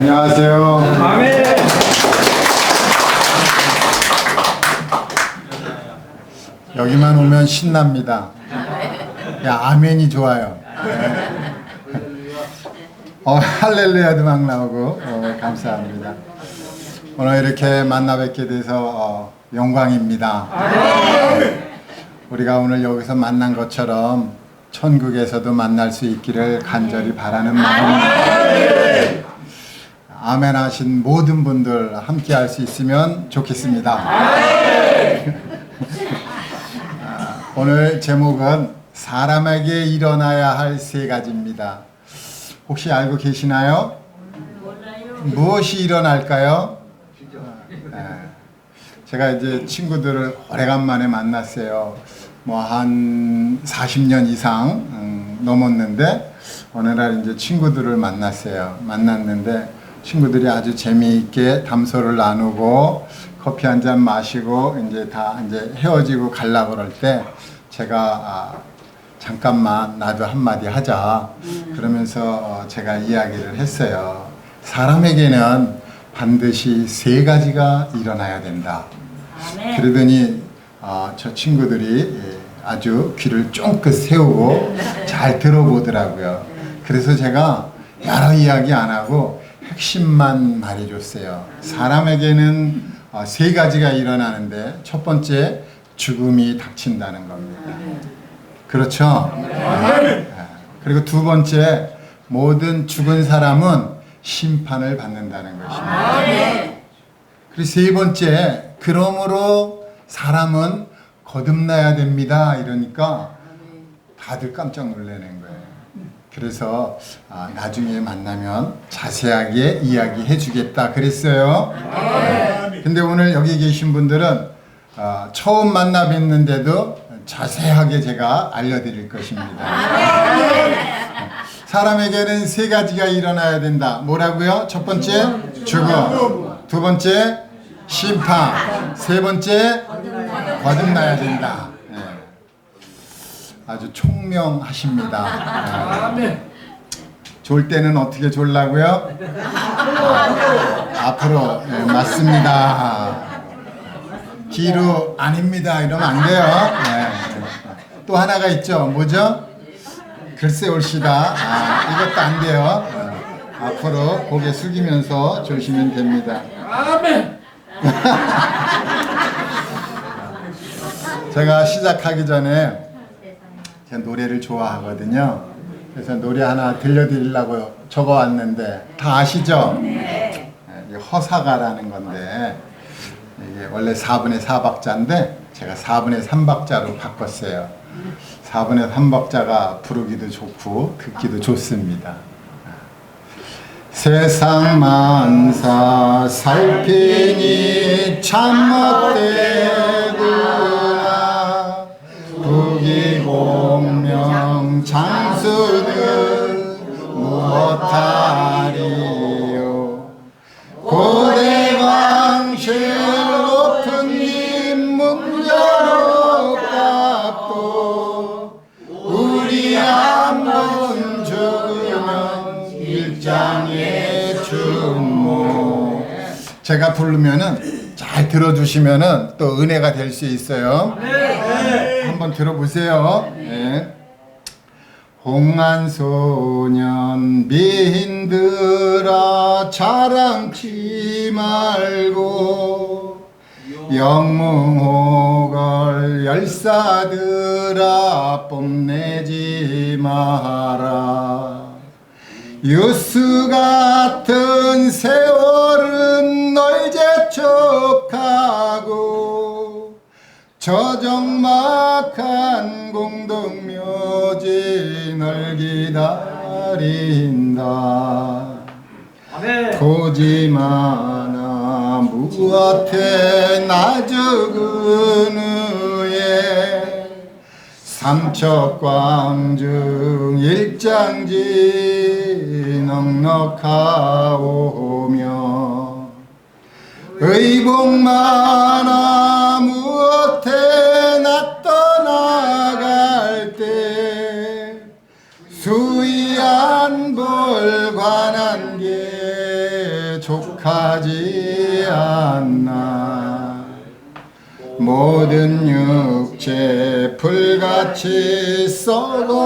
안녕하세요. 아멘. 여기만 오면 신납니다. 야, 아멘이 좋아요. 네. 할렐루야도 막 나오고 감사합니다. 오늘 이렇게 만나 뵙게 돼서 영광입니다. 우리가 오늘 여기서 만난 것처럼 천국에서도 만날 수 있기를 간절히 바라는 마음입니다. 아멘 하신 모든 분들 함께 할 수 있으면 좋겠습니다. 오늘 제목은 사람에게 일어나야 할 세 가지입니다. 혹시 알고 계시나요? 무엇이 일어날까요? 제가 이제 친구들을 오래간만에 만났어요. 뭐 한 40년 이상 넘었는데 어느 날 이제 친구들을 만났는데 친구들이 아주 재미있게 담소를 나누고 커피 한 잔 마시고 이제 헤어지고 가려고 그럴 때 제가 잠깐만 나도 한마디 하자 그러면서 제가 이야기를 했어요. 사람에게는 반드시 세 가지가 일어나야 된다. 그러더니 저 친구들이 아주 귀를 쫑긋 세우고 잘 들어보더라고요. 그래서 제가 여러 이야기 안 하고 핵심만 말해줬어요. 사람에게는 세 가지가 일어나는데 첫 번째 죽음이 닥친다는 겁니다. 그렇죠? 그리고 두 번째 모든 죽은 사람은 심판을 받는다는 것입니다. 그리고 세 번째 그러므로 사람은 거듭나야 됩니다. 이러니까 다들 깜짝 놀라는 거예요. 그래서 나중에 만나면 자세하게 이야기해 주겠다 그랬어요. 근데 오늘 여기 계신 분들은 처음 만나 뵙는데도 자세하게 제가 알려드릴 것입니다. 사람에게는 세 가지가 일어나야 된다. 뭐라고요? 첫 번째 죽음, 두 번째 심판, 세 번째 거듭나야 된다. 아주 총명하십니다. 졸 때는 어떻게 졸라고요? 앞으로. 맞습니다. 뒤로 아닙니다 이러면 안 돼요. 또 하나가 있죠. 뭐죠? 글쎄 옳시다. 이것도 안 돼요. 앞으로 고개 숙이면서 조시면 됩니다. 제가 시작하기 전에 제가 노래를 좋아하거든요. 그래서 노래 하나 들려드리려고 적어왔는데 다 아시죠? 네. 허사가라는 건데 이게 원래 4분의 4박자인데 제가 4분의 3박자로 바꿨어요. 4분의 3박자가 부르기도 좋고 듣기도 좋습니다. 세상 만사 살피니 참못되구나 부귀공명 장수들 무엇하리요 고대광실 높은 님 열어값도 우리 한번 죽으면 일장의 충모. 제가 부르면은 잘 들어주시면은 또 은혜가 될 수 있어요. 한번 들어보세요. 홍안소년 미인들아 자랑치 말고 영웅호걸 열사들아 뽐내지 마라. 유스 같은 세월은 널 재촉하고 저정막한 공동묘지 널 기다린다. 고지마나 무엇에 나 적은 후에 삼척광중 일장지 넉넉하오며 의복마나 무엇에 나 떠나갈 때 수위안 볼 관한 게 족하지 않나. 모든 육체 불같이 썩어버리고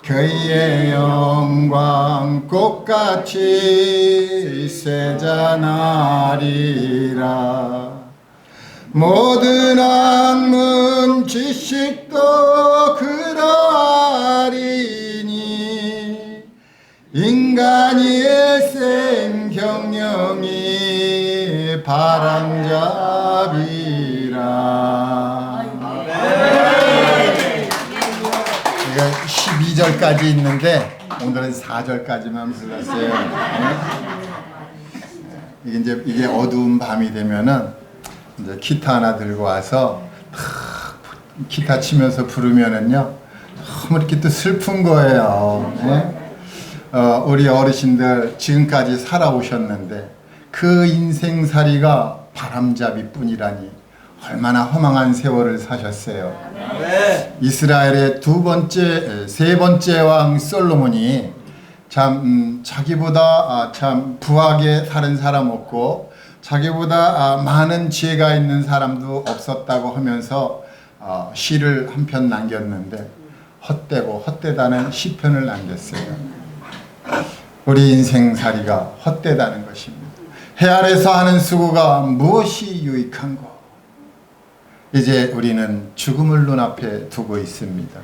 그의 영광 꽃같이 세잔하리라. 모든 학문 지식도 그러하리니 인간이 일생 경영이 바람잡이라. 이거 12절까지 있는데 오늘은 4절까지만 불렀어요. 이게 어두운 밤이 되면은 이제 기타 하나 들고 와서 기타 치면서 부르면은요 너무 이렇게 또 슬픈 거예요. 네? 우리 어르신들 지금까지 살아오셨는데 그 인생살이가 바람잡이뿐이라니 얼마나 허망한 세월을 사셨어요. 네. 이스라엘의 세 번째 왕 솔로몬이 참 자기보다 참 부하게 사는 사람 없고 자기보다 많은 지혜가 있는 사람도 없었다고 하면서 시를 한 편 남겼는데 헛되고 헛되다는 시편을 남겼어요. 우리 인생살이가 헛되다는 것입니다. 해 아래서 하는 수고가 무엇이 유익한고. 이제 우리는 죽음을 눈앞에 두고 있습니다.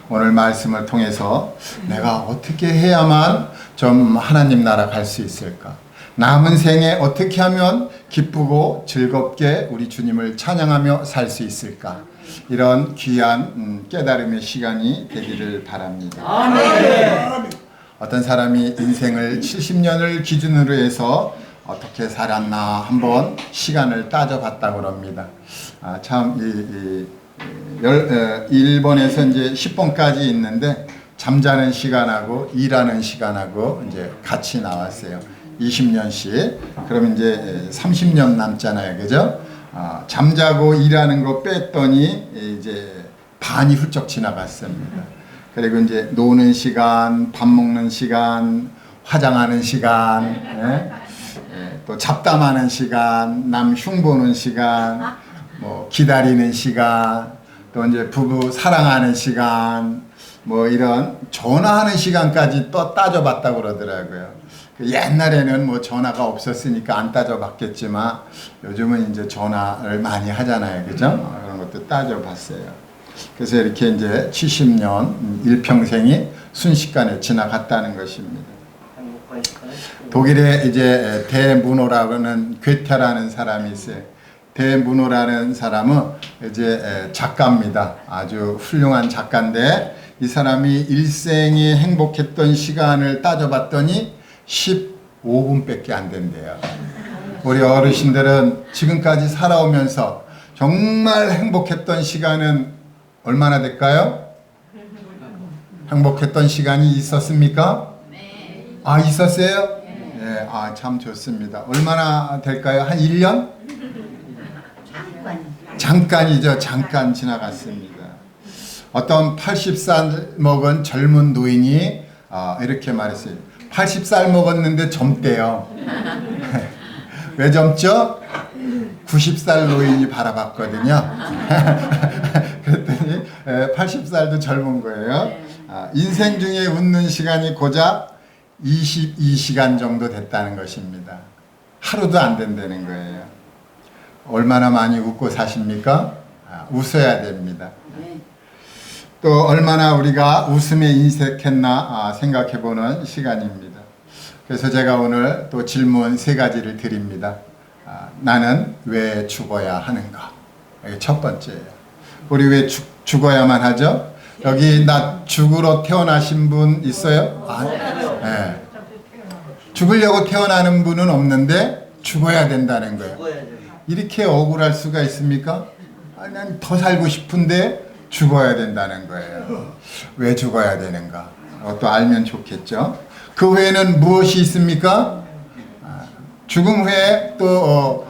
오늘 말씀을 통해서 내가 어떻게 해야만 좀 하나님 나라 갈 수 있을까? 남은 생에 어떻게 하면 기쁘고 즐겁게 우리 주님을 찬양하며 살 수 있을까? 이런 귀한 깨달음의 시간이 되기를 바랍니다. 아멘. 어떤 사람이 인생을 70년을 기준으로 해서 어떻게 살았나 한번 시간을 따져봤다고 합니다. 참 일본에서 이제 10번까지 있는데 잠자는 시간하고 일하는 시간하고 이제 같이 나왔어요. 20년씩. 그러면 이제 30년 남잖아요. 그죠? 잠자고 일하는 거 뺐더니 이제 반이 훌쩍 지나갔습니다. 그리고 이제 노는 시간, 밥 먹는 시간, 화장하는 시간, 또 잡담하는 시간, 남 흉보는 시간, 뭐 기다리는 시간, 또 이제 부부 사랑하는 시간, 뭐 이런 전화하는 시간까지 또 따져봤다고 그러더라고요. 옛날에는 뭐 전화가 없었으니까 안 따져봤겠지만 요즘은 이제 전화를 많이 하잖아요. 그죠? 그런 것도 따져봤어요. 그래서 이렇게 이제 70년 일평생이 순식간에 지나갔다는 것입니다. 독일에 이제 대문호라는 괴테라는 사람이 있어요. 대문호라는 사람은 이제 작가입니다. 아주 훌륭한 작가인데 이 사람이 일생에 행복했던 시간을 따져봤더니 15분밖에 안 된대요. 우리 어르신들은 지금까지 살아오면서 정말 행복했던 시간은 얼마나 될까요? 행복했던 시간이 있었습니까? 네. 있었어요? 네. 참 좋습니다. 얼마나 될까요? 한 1년? 잠깐이죠. 잠깐 지나갔습니다. 어떤 80살 먹은 젊은 노인이 이렇게 말했어요. 80살 먹었는데 젊대요. 왜 젊죠? 90살 노인이 바라봤거든요. 그랬더니 80살도 젊은 거예요. 인생 중에 웃는 시간이 고작 22시간 정도 됐다는 것입니다. 하루도 안 된다는 거예요. 얼마나 많이 웃고 사십니까? 웃어야 됩니다. 또 얼마나 우리가 웃음에 인색했나 생각해보는 시간입니다. 그래서 제가 오늘 또 질문 3가지를 드립니다. 나는 왜 죽어야 하는가? 이게 첫 번째예요. 우리 왜 죽어야만 하죠? 여기 나 죽으러 태어나신 분 있어요? 네. 죽으려고 태어나는 분은 없는데 죽어야 된다는 거예요. 이렇게 억울할 수가 있습니까? 난 더 살고 싶은데 죽어야 된다는 거예요. 왜 죽어야 되는가? 또 알면 좋겠죠. 그 후에는 무엇이 있습니까? 죽음 후에 또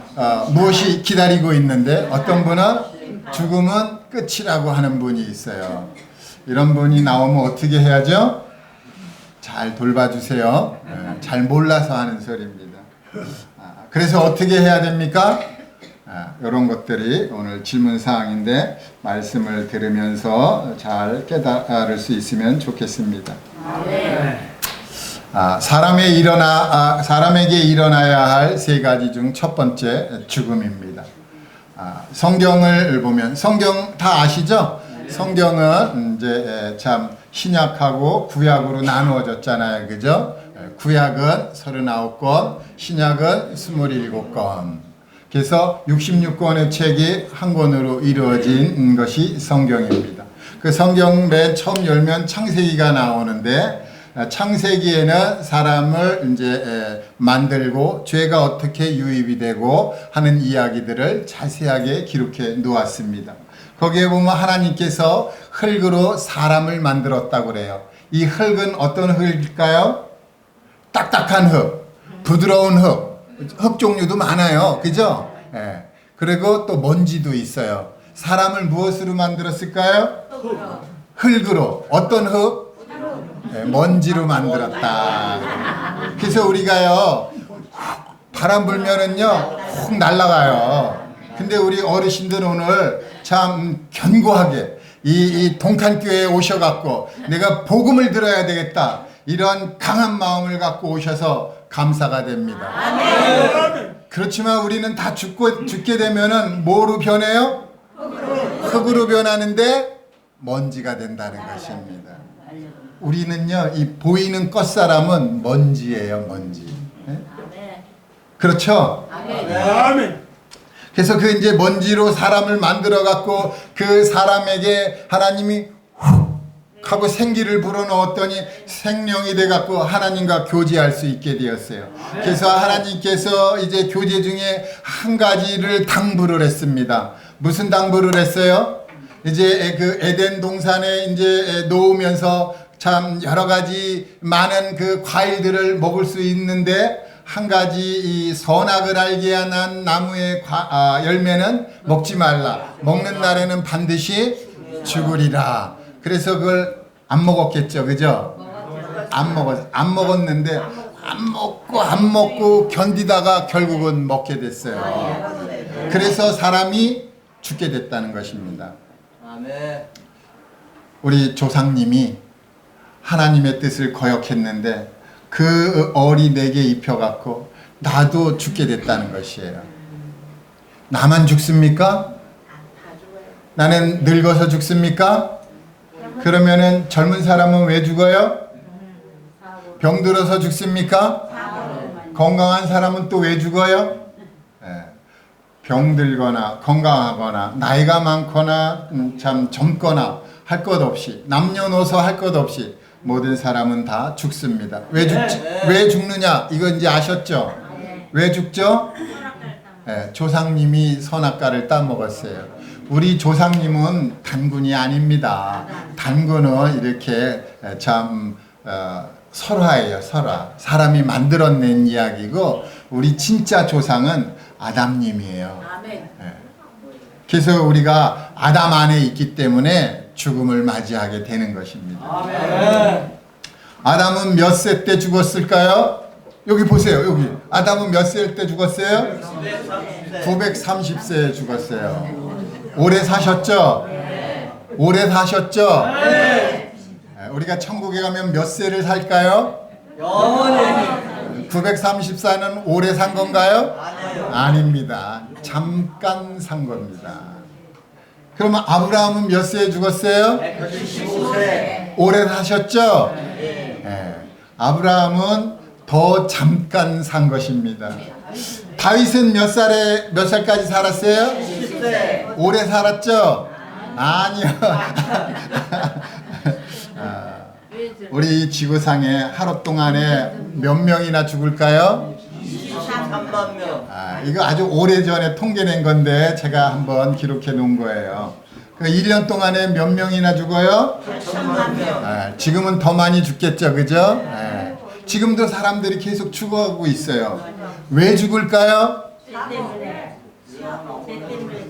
무엇이 기다리고 있는데 어떤 분은 죽음은 끝이라고 하는 분이 있어요. 이런 분이 나오면 어떻게 해야죠? 잘 돌봐주세요. 잘 몰라서 하는 소리입니다. 그래서 어떻게 해야 됩니까? 이런 것들이 오늘 질문사항인데 말씀을 들으면서 잘 깨달을 수 있으면 좋겠습니다. 사람에게 일어나야 할 세 가지 중 첫 번째 죽음입니다. 성경을 보면 성경 다 아시죠? 성경은 이제 참 신약하고 구약으로 나누어졌잖아요. 그죠? 구약은 39권, 신약은 27권. 그래서 66권의 책이 한 권으로 이루어진 것이 성경입니다. 그 성경 맨 처음 열면 창세기가 나오는데 창세기에는 사람을 이제 만들고 죄가 어떻게 유입이 되고 하는 이야기들을 자세하게 기록해 놓았습니다. 거기에 보면 하나님께서 흙으로 사람을 만들었다고 그래요. 이 흙은 어떤 흙일까요? 딱딱한 흙, 부드러운 흙 종류도 많아요. 그죠? 예. 그리고 또 먼지도 있어요. 사람을 무엇으로 만들었을까요? 흙으로. 어떤 흙? 먼지로 만들었다. 그래서 우리가요, 바람 불면은요, 훅 날아가요. 근데 우리 어르신들 오늘 참 견고하게 이 동칸교회에 오셔갖고 내가 복음을 들어야 되겠다. 이런 강한 마음을 갖고 오셔서 감사가 됩니다. 그렇지만 우리는 다 죽게 되면은 뭐로 변해요? 흙으로 변하는데 먼지가 된다는 것입니다. 우리는요, 이 보이는 끝사람은 먼지예요, 먼지. 네? 그렇죠? 아멘. 그래서 그 이제 먼지로 사람을 만들어 갖고 그 사람에게 하나님이 훅 하고 생기를 불어넣었더니 생명이 돼 갖고 하나님과 교제할 수 있게 되었어요. 그래서 하나님께서 이제 교제 중에 한 가지를 당부를 했습니다. 무슨 당부를 했어요? 이제 그 에덴 동산에 이제 놓으면서 참 여러 가지 많은 그 과일들을 먹을 수 있는데 한 가지 이 선악을 알게 하는 나무의 열매는 먹지 말라. 먹는 날에는 반드시 죽으리라. 그래서 그걸 안 먹었겠죠, 그죠? 안 먹었는데 안 먹고 견디다가 결국은 먹게 됐어요. 그래서 사람이 죽게 됐다는 것입니다. 우리 조상님이 하나님의 뜻을 거역했는데 그 얼이 내게 입혀갖고 나도 죽게 됐다는 것이에요. 나만 죽습니까? 나는 늙어서 죽습니까? 그러면은 젊은 사람은 왜 죽어요? 병들어서 죽습니까? 건강한 사람은 또 왜 죽어요? 병들거나 건강하거나 나이가 많거나 참 젊거나 할 것 없이 남녀노소 할 것 없이 모든 사람은 다 죽습니다. 왜 죽느냐? 이거 이제 아셨죠? 왜 죽죠? 조상님이 선악과를 따먹었어요. 우리 조상님은 단군이 아닙니다. 단군은 이렇게 참 설화예요, 설화. 사람이 만들어낸 이야기고 우리 진짜 조상은 아담님이에요. 그래서 우리가 아담 안에 있기 때문에 죽음을 맞이하게 되는 것입니다. 아담은 몇 세 때 죽었을까요? 여기 보세요. 여기 아담은 몇 세 때 죽었어요? 930세에 죽었어요. 오래 사셨죠? 오래 사셨죠? 우리가 천국에 가면 몇 세를 살까요? 934는 오래 산 건가요? 아닙니다. 잠깐 산 겁니다. 그러면 아브라함은 몇 세에 죽었어요? 195세. 오래 사셨죠? 아브라함은 더 잠깐 산 것입니다. 다윗은 몇 살까지 살았어요? 10세. 오래 살았죠? 아니요. 우리 지구상에 하루 동안에 몇 명이나 죽을까요? 23만 명. 이거 아주 오래전에 통계낸 건데 제가 한번 기록해 놓은 거예요. 그 1년 동안에 몇 명이나 죽어요? 8천만 명. 지금은 더 많이 죽겠죠, 그죠? 지금도 사람들이 계속 죽어가고 있어요. 왜 죽을까요?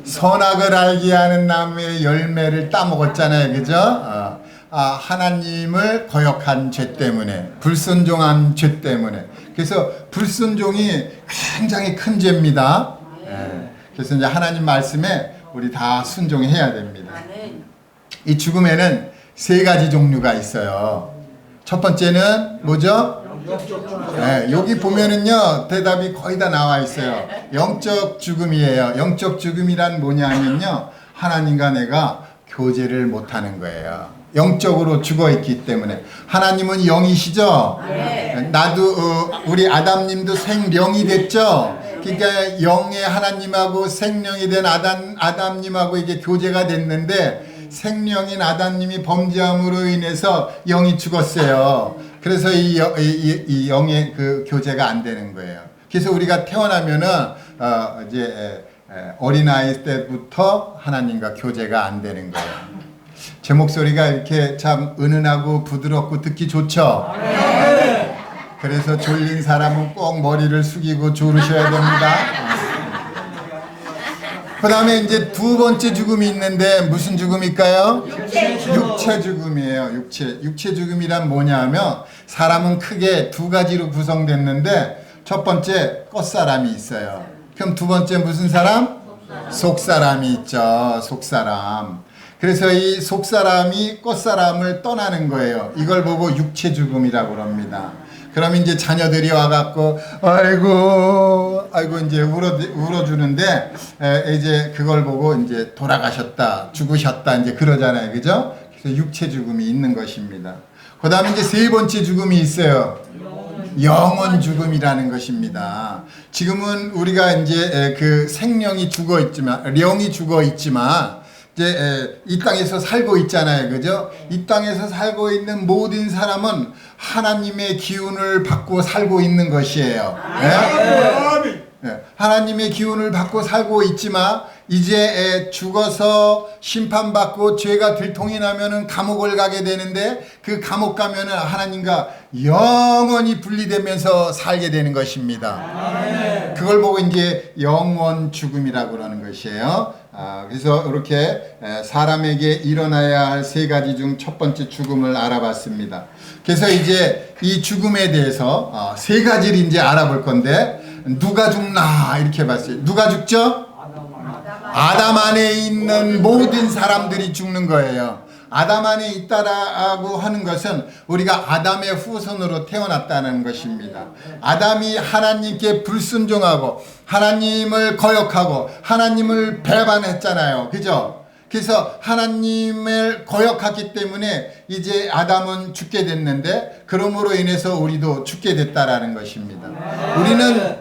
선악을 알게 하는 나무의 열매를 따먹었잖아요, 그죠? 하나님을 거역한 죄 때문에, 불순종한 죄 때문에. 그래서 불순종이 굉장히 큰 죄입니다. 그래서 이제 하나님 말씀에 우리 다 순종해야 됩니다. 이 죽음에는 세 가지 종류가 있어요. 첫 번째는 뭐죠? 여기 보면은요, 대답이 거의 다 나와 있어요. 영적 죽음이에요. 영적 죽음이란 뭐냐면요, 하나님과 내가 교제를 못하는 거예요. 영적으로 죽어 있기 때문에. 하나님은 영이시죠? 나도 우리 아담님도 생령이 됐죠? 그러니까 영의 하나님하고 생령이 된 아담님하고 이게 교제가 됐는데, 생령인 아담님이 범죄함으로 인해서 영이 죽었어요. 그래서 이 영의 그 교제가 안 되는 거예요. 그래서 우리가 태어나면은 이제 어린아이 때부터 하나님과 교제가 안 되는 거예요. 제 목소리가 이렇게 참 은은하고 부드럽고 듣기 좋죠? 그래서 졸린 사람은 꼭 머리를 숙이고 졸으셔야 됩니다. 그 다음에 이제 두 번째 죽음이 있는데 무슨 죽음일까요? 육체 죽음이에요. 육체 죽음이란 뭐냐면 사람은 크게 두 가지로 구성됐는데 첫 번째 겉사람이 있어요. 그럼 두 번째 무슨 사람? 속사람이 있죠. 속사람. 그래서 이 속사람이 겉사람을 떠나는 거예요. 이걸 보고 육체 죽음이라고 합니다. 그럼 이제 자녀들이 와갖고 아이고 이제 울어주는데 이제 그걸 보고 이제 돌아가셨다, 죽으셨다 이제 그러잖아요, 그죠? 그래서 육체 죽음이 있는 것입니다. 그 다음에 이제 세 번째 죽음이 있어요. 영원 죽음이라는 것입니다. 지금은 우리가 이제 그 생명이 죽어 있지만, 영이 죽어 있지만. 이제 이 땅에서 살고 있잖아요, 그죠? 이 땅에서 살고 있는 모든 사람은 하나님의 기운을 받고 살고 있는 것이에요. 하나님의 기운을 받고 살고 있지만 이제 죽어서 심판받고 죄가 들통이 나면은 감옥을 가게 되는데 그 감옥 가면은 하나님과 영원히 분리되면서 살게 되는 것입니다. 그걸 보고 이제 영원 죽음이라고 그러는 것이에요. 그래서 이렇게 사람에게 일어나야 할 세 가지 중 첫 번째 죽음을 알아봤습니다. 그래서 이제 이 죽음에 대해서 세 가지를 이제 알아볼 건데 누가 죽나 이렇게 봤어요. 누가 죽죠? 아담 안에 있는 모든 사람들이 죽는 거예요. 아담 안에 있다라고 하는 것은 우리가 아담의 후손으로 태어났다는 것입니다. 아담이 하나님께 불순종하고 하나님을 거역하고 하나님을 배반했잖아요. 그죠? 그래서 하나님을 거역했기 때문에 이제 아담은 죽게 됐는데 그러므로 인해서 우리도 죽게 됐다라는 것입니다.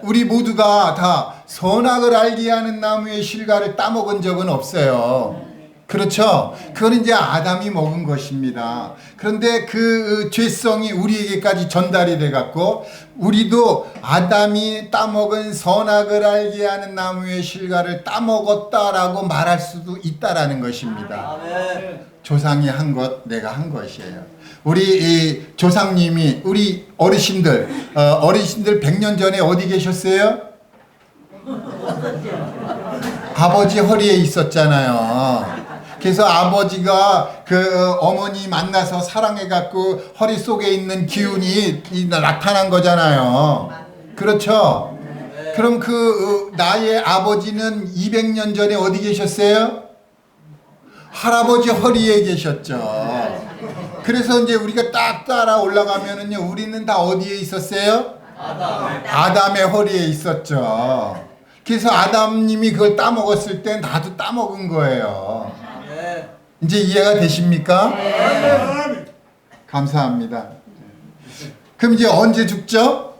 우리 모두가 다 선악을 알게 하는 나무의 실과를 따먹은 적은 없어요. 그렇죠? 그건 이제 아담이 먹은 것입니다. 그런데 그 죄성이 우리에게까지 전달이 돼 갖고 우리도 아담이 따먹은 선악을 알게 하는 나무의 실과를 따먹었다라고 말할 수도 있다라는 것입니다. 조상이 한 것, 내가 한 것이에요. 우리 이 조상님이 우리 어르신들 100년 전에 어디 계셨어요? 아버지 허리에 있었잖아요. 그래서 아버지가 그 어머니 만나서 사랑해갖고 허리 속에 있는 기운이 나타난 거잖아요. 그렇죠? 그럼 그 나의 아버지는 200년 전에 어디 계셨어요? 할아버지 허리에 계셨죠. 그래서 이제 우리가 딱 따라 올라가면은요, 우리는 다 어디에 있었어요? 아담의 허리에 있었죠. 그래서 아담님이 그걸 따먹었을 땐 나도 따먹은 거예요. 이제 이해가 되십니까? 감사합니다. 그럼 이제 언제 죽죠?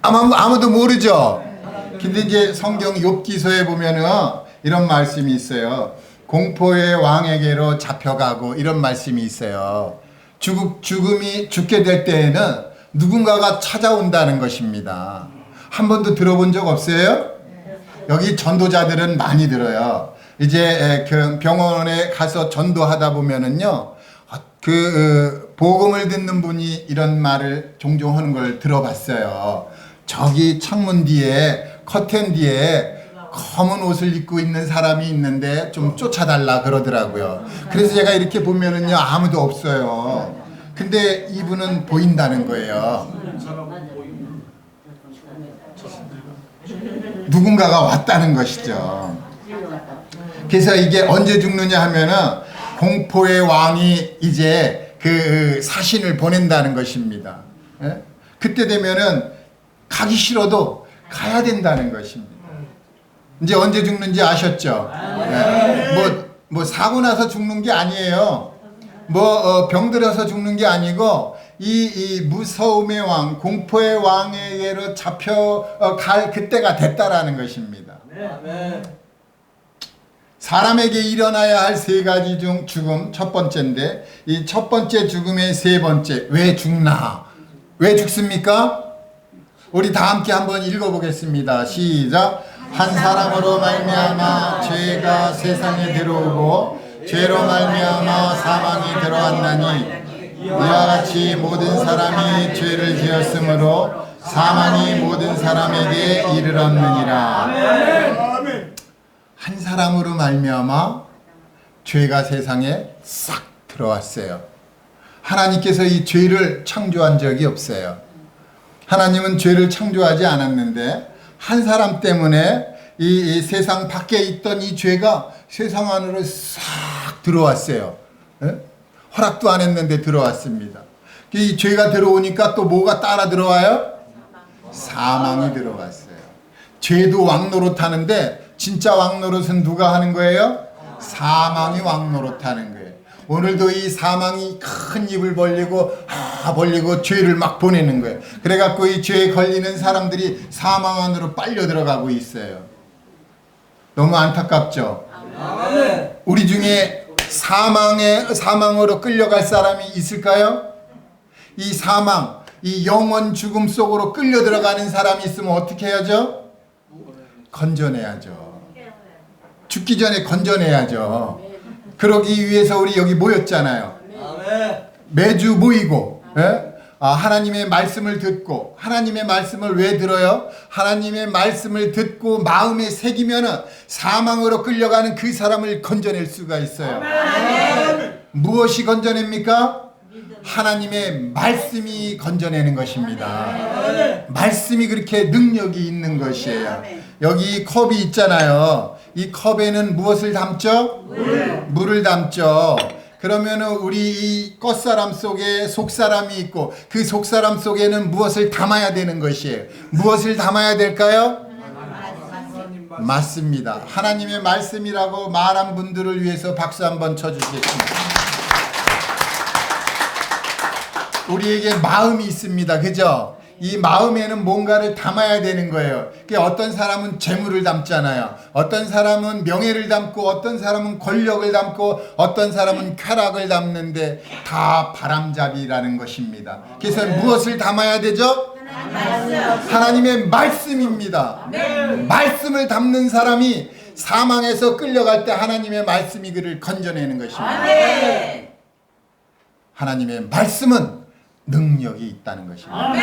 아무도 모르죠? 근데 이제 성경 욥기서에 보면은 이런 말씀이 있어요. 공포의 왕에게로 잡혀가고 이런 말씀이 있어요. 죽게 될 때에는 누군가가 찾아온다는 것입니다. 한 번도 들어본 적 없어요? 여기 전도자들은 많이 들어요. 이제 그 병원에 가서 전도하다 보면은요, 그 복음을 듣는 분이 이런 말을 종종 하는 걸 들어봤어요. 저기 창문 뒤에 커튼 뒤에 검은 옷을 입고 있는 사람이 있는데 좀 쫓아달라 그러더라고요. 그래서 제가 이렇게 보면은요, 아무도 없어요. 근데 이분은 보인다는 거예요. 누군가가 왔다는 것이죠. 그래서 이게 언제 죽느냐 하면은 공포의 왕이 이제 그 사신을 보낸다는 것입니다. 예? 그때 되면은 가기 싫어도 가야 된다는 것입니다. 이제 언제 죽는지 아셨죠? 예? 뭐 사고 나서 죽는 게 아니에요. 병들어서 죽는 게 아니고 이 무서움의 왕, 공포의 왕에게로 잡혀갈 그때가 됐다라는 것입니다. 사람에게 일어나야 할 세 가지 중 죽음 첫 번째인데, 이 첫 번째 죽음의 세 번째, 왜 죽나? 왜 죽습니까? 우리 다 함께 한번 읽어보겠습니다. 시작. 한 사람으로 말미암아 죄가 세상에 들어오고 죄로 말미암아 사망이 들어왔나니 이와 같이 모든 사람이 죄를 지었으므로 사망이 모든 사람에게 이르렀느니라. 한 사람으로 말미암아 죄가 세상에 싹 들어왔어요. 하나님께서 이 죄를 창조한 적이 없어요. 하나님은 죄를 창조하지 않았는데 한 사람 때문에 이 세상 밖에 있던 이 죄가 세상 안으로 싹 들어왔어요. 예? 허락도 안 했는데 들어왔습니다. 이 죄가 들어오니까 또 뭐가 따라 들어와요? 사망이 들어왔어요. 죄도 왕노릇하는데 진짜 왕노릇은 누가 하는 거예요? 사망이 왕노릇하는 거예요. 오늘도 이 사망이 큰 입을 벌리고 죄를 막 보내는 거예요. 그래갖고 이 죄에 걸리는 사람들이 사망 안으로 빨려 들어가고 있어요. 너무 안타깝죠? 우리 중에 사망으로 끌려갈 사람이 있을까요? 이 사망, 이 영원 죽음 속으로 끌려 들어가는 사람이 있으면 어떻게 해야죠? 건져내야죠. 죽기 전에 건져내야죠. 그러기 위해서 우리 여기 모였잖아요. 매주 모이고, 예? 하나님의 말씀을 듣고, 하나님의 말씀을 왜 들어요? 하나님의 말씀을 듣고 마음에 새기면은 사망으로 끌려가는 그 사람을 건져낼 수가 있어요. 무엇이 건져냅니까? 하나님의 말씀이 건져내는 것입니다. 말씀이 그렇게 능력이 있는 것이에요. 여기 컵이 있잖아요. 이 컵에는 무엇을 담죠? 물을 담죠. 그러면은 우리 이 겉사람 속에 속사람이 있고 그 속사람 속에는 무엇을 담아야 되는 것이에요. 무엇을 담아야 될까요? 맞습니다. 하나님의 말씀이라고 말한 분들을 위해서 박수 한번 쳐주시겠습니다. 우리에게 마음이 있습니다. 그죠? 이 마음에는 뭔가를 담아야 되는 거예요. 어떤 사람은 재물을 담잖아요. 어떤 사람은 명예를 담고, 어떤 사람은 권력을 담고, 어떤 사람은 쾌락을 담는데 다 바람잡이라는 것입니다. 그래서 무엇을 담아야 되죠? 하나님의 말씀입니다. 말씀을 담는 사람이 사망에서 끌려갈 때 하나님의 말씀이 그를 건져내는 것입니다. 하나님의 말씀은 능력이 있다는 것입니다.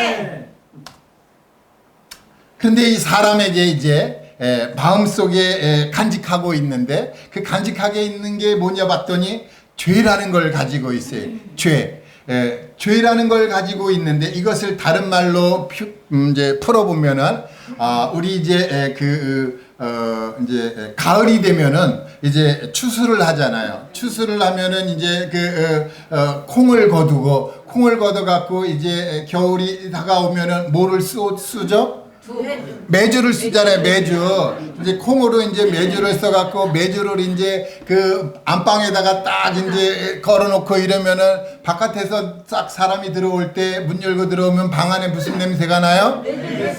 그런데 이 사람에게 이제 마음속에 간직하고 있는데 그 간직하게 있는 게 뭐냐 봤더니 죄라는 걸 가지고 있어요. 죄라는 걸 가지고 있는데 이것을 다른 말로 이제 풀어보면은 우리 이제 이제 가을이 되면은 이제 추수를 하잖아요. 추수를 하면은 이제 콩을 거둬 갖고 이제 겨울이 다가오면은 뭐를 쓰죠? 매주를 쓰잖아요. 매주. 이제 콩으로 이제 매주를 써갖고 매주를 이제 그 안방에다가 딱 이제 걸어놓고 이러면은 바깥에서 싹 사람이 들어올 때 문 열고 들어오면 방 안에 무슨 냄새가 나요?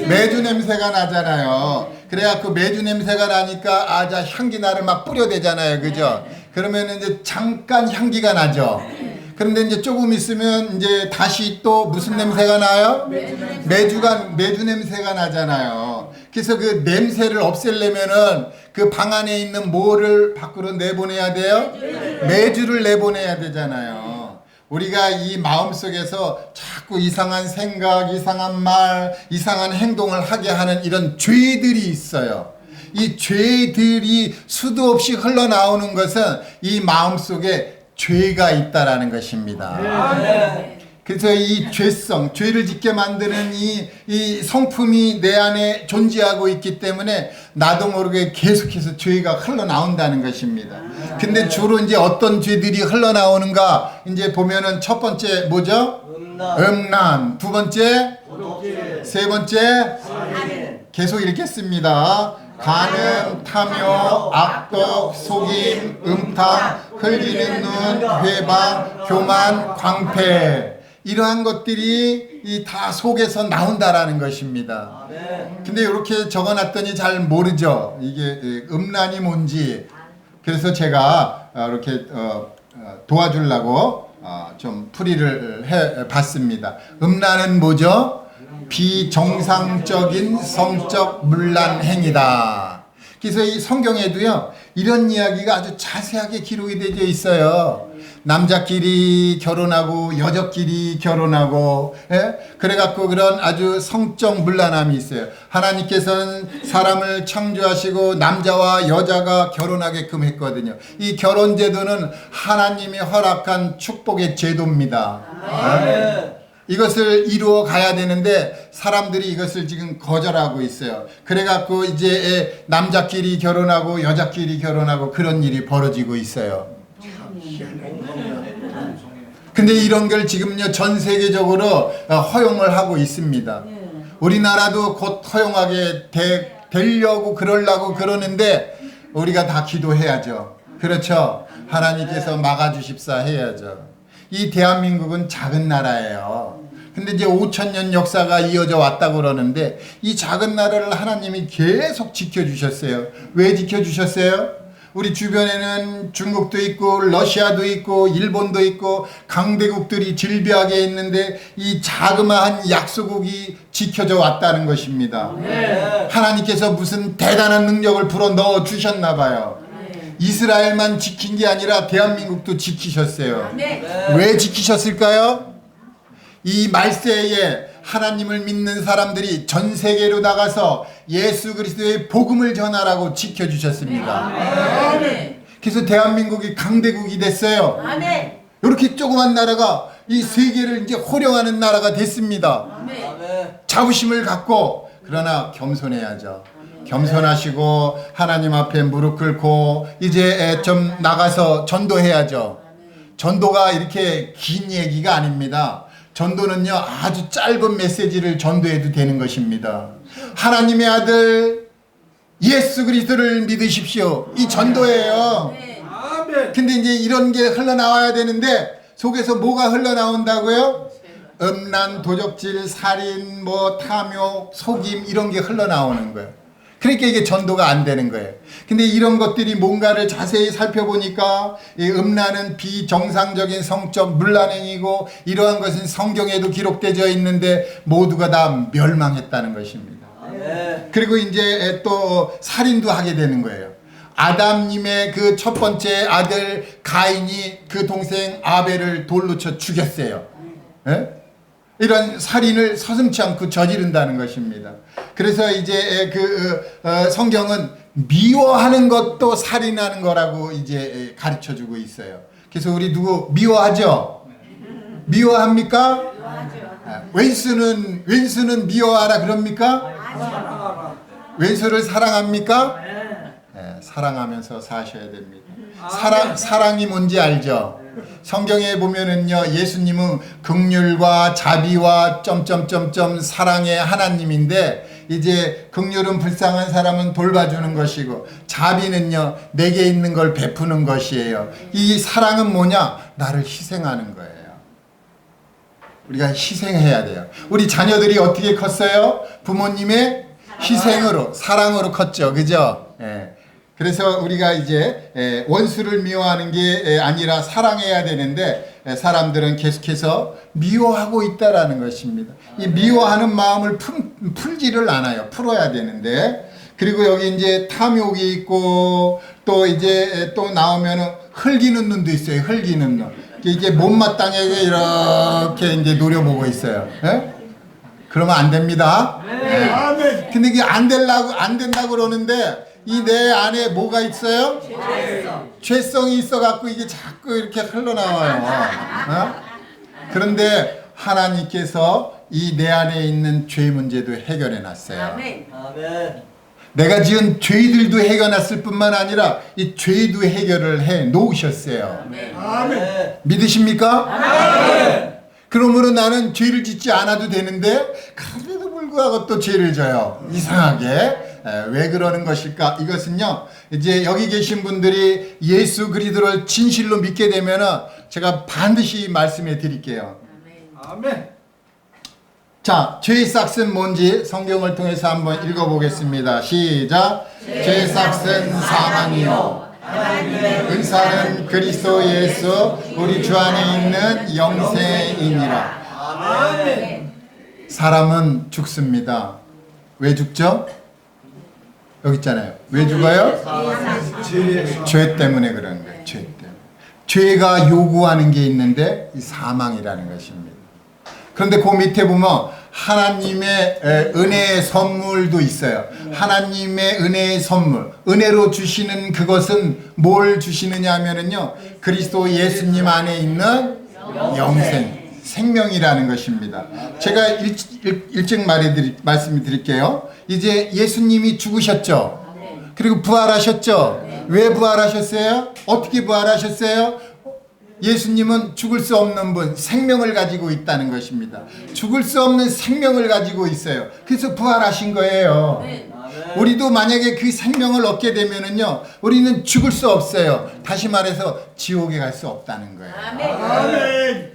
매주 냄새가 나잖아요. 그래갖고 매주 냄새가 나니까 자 향기 나를 막 뿌려대잖아요. 그죠? 그러면 이제 잠깐 향기가 나죠. 그런데 이제 조금 있으면 이제 다시 또 무슨 냄새가 나요? 매주 냄새가 나잖아요. 그래서 그 냄새를 없애려면은 그 방 안에 있는 뭐를 밖으로 내보내야 돼요? 매주를 내보내야 되잖아요. 우리가 이 마음속에서 자꾸 이상한 생각, 이상한 말, 이상한 행동을 하게 하는 이런 죄들이 있어요. 이 죄들이 수도 없이 흘러나오는 것은 이 마음속에 죄가 있다라는 것입니다. 그래서 이 죄성, 죄를 짓게 만드는 이 성품이 내 안에 존재하고 있기 때문에 나도 모르게 계속해서 죄가 흘러나온다는 것입니다. 근데 주로 이제 어떤 죄들이 흘러나오는가 이제 보면은 첫 번째 뭐죠? 음란. 두 번째, 세 번째, 계속 읽겠습니다. 간음, 탐욕, 악독, 속임, 음탕, 흘기는 눈, 회방, 교만, 광패. 이러한 것들이 다 속에서 나온다라는 것입니다. 근데 이렇게 적어놨더니 잘 모르죠. 이게 음란이 뭔지. 그래서 제가 이렇게 도와주려고 좀 풀이를 해봤습니다. 음란은 뭐죠? 비정상적인 성적 문란 행위다. 그래서 이 성경에도요 이런 이야기가 아주 자세하게 기록이 되어 있어요. 남자끼리 결혼하고 여자끼리 결혼하고, 예? 그래갖고 그런 아주 성적 문란함이 있어요. 하나님께서는 사람을 창조하시고 남자와 여자가 결혼하게끔 했거든요. 이 결혼 제도는 하나님이 허락한 축복의 제도입니다. 이것을 이루어 가야 되는데 사람들이 이것을 지금 거절하고 있어요. 그래갖고 이제 남자끼리 결혼하고 여자끼리 결혼하고 그런 일이 벌어지고 있어요. 근데 이런 걸 지금요 전 세계적으로 허용을 하고 있습니다. 우리나라도 곧 허용하게 되려고 그러려고 그러는데 우리가 다 기도해야죠. 그렇죠? 하나님께서 막아주십사 해야죠. 이 대한민국은 작은 나라예요. 근데 이제 5,000년 역사가 이어져 왔다고 그러는데 이 작은 나라를 하나님이 계속 지켜주셨어요. 왜 지켜주셨어요? 우리 주변에는 중국도 있고 러시아도 있고 일본도 있고 강대국들이 질비하게 있는데 이 자그마한 약소국이 지켜져 왔다는 것입니다. 하나님께서 무슨 대단한 능력을 불어넣어 주셨나 봐요. 이스라엘만 지킨 게 아니라 대한민국도 지키셨어요. 왜 지키셨을까요? 이 말세에 하나님을 믿는 사람들이 전 세계로 나가서 예수 그리스도의 복음을 전하라고 지켜주셨습니다. 그래서 대한민국이 강대국이 됐어요. 이렇게 조그만 나라가 이 세계를 이제 호령하는 나라가 됐습니다. 자부심을 갖고 그러나 겸손해야죠. 겸손하시고 하나님 앞에 무릎 꿇고 이제 좀 나가서 전도해야죠. 전도가 이렇게 긴 얘기가 아닙니다. 전도는요 아주 짧은 메시지를 전도해도 되는 것입니다. 하나님의 아들 예수 그리스도를 믿으십시오. 이 전도예요. 근데 이제 이런 게 흘러나와야 되는데 속에서 뭐가 흘러나온다고요? 음란, 도적질, 살인, 탐욕, 속임 이런 게 흘러나오는 거예요. 그러니까 이게 전도가 안 되는 거예요. 근데 이런 것들이 뭔가를 자세히 살펴보니까 이 음란은 비정상적인 성적 문란행위고 이러한 것은 성경에도 기록되어 있는데 모두가 다 멸망했다는 것입니다. 그리고 이제 또 살인도 하게 되는 거예요. 아담님의 그 첫 번째 아들 가인이 그 동생 아벨을 돌로 쳐 죽였어요. 예? 이런 살인을 서슴지 않고 저지른다는 것입니다. 그래서 이제 성경은 미워하는 것도 살인하는 거라고 이제 가르쳐 주고 있어요. 그래서 우리 누구 미워하죠? 미워합니까? 왼수는 미워하라 그럽니까? 왼수를 사랑합니까? 네, 사랑하면서 사셔야 됩니다. 사랑이 뭔지 알죠? 성경에 보면은요 예수님은 긍휼과 자비와 점점점점 사랑의 하나님인데 이제 긍휼은 불쌍한 사람은 돌봐주는 것이고 자비는요 내게 있는 걸 베푸는 것이에요. 이 사랑은 뭐냐? 나를 희생하는 거예요. 우리가 희생해야 돼요. 우리 자녀들이 어떻게 컸어요? 부모님의 희생으로 사랑으로 컸죠. 그죠? 예. 그래서 우리가 이제 원수를 미워하는 게 아니라 사랑해야 되는데 사람들은 계속해서 미워하고 있다라는 것입니다. 이 미워하는 마음을 풀지를 않아요. 풀어야 되는데 그리고 여기 이제 탐욕이 있고 또 이제 또 나오면은 흘기는 눈도 있어요. 흘기는 눈. 이게 못마땅하게 이렇게 이제 노려보고 있어요. 예? 그러면 안 됩니다. 네. 근데 이게 안 된다고 그러는데 이 내 안에 뭐가 있어요? 죄성이 있어갖고 이게 자꾸 이렇게 흘러나와요. 어? 그런데 하나님께서 이 내 안에 있는 죄 문제도 해결해 놨어요. 아멘. 내가 지은 죄들도 해결했을 뿐만 아니라 이 죄도 해결을 해 놓으셨어요. 아멘. 믿으십니까? 아멘. 그러므로 나는 죄를 짓지 않아도 되는데 그래도 불구하고 또 죄를 져요. 이상하게. 왜 그러는 것일까? 이것은요, 이제 여기 계신 분들이 예수 그리스도를 진실로 믿게 되면은 제가 반드시 말씀해 드릴게요. 아멘. 자, 죄의 싹은 뭔지 성경을 통해서 한번 읽어보겠습니다. 시작. 죄의 싹은 사망이요 은사는 그리스도 예수 우리 주 안에 있는 영생이니라. 아멘. 사람은 죽습니다. 왜 죽죠? 여기 있잖아요. 왜 죽어요? 죄 때문에 그런 거예요. 죄 때문에. 죄가 요구하는 게 있는데 이 사망이라는 것입니다. 그런데 그 밑에 보면 하나님의 은혜의 선물도 있어요. 하나님의 은혜의 선물, 은혜로 주시는 그것은 뭘 주시느냐 하면은요, 그리스도 예수님 안에 있는 영생, 생명이라는 것입니다. 제가 일찍 말씀드릴게요. 이제 예수님이 죽으셨죠. 그리고 부활하셨죠. 왜 부활하셨어요? 어떻게 부활하셨어요? 예수님은 죽을 수 없는 분, 생명을 가지고 있다는 것입니다. 죽을 수 없는 생명을 가지고 있어요. 그래서 부활하신 거예요. 우리도 만약에 그 생명을 얻게 되면은요, 우리는 죽을 수 없어요. 다시 말해서 지옥에 갈 수 없다는 거예요. 아멘.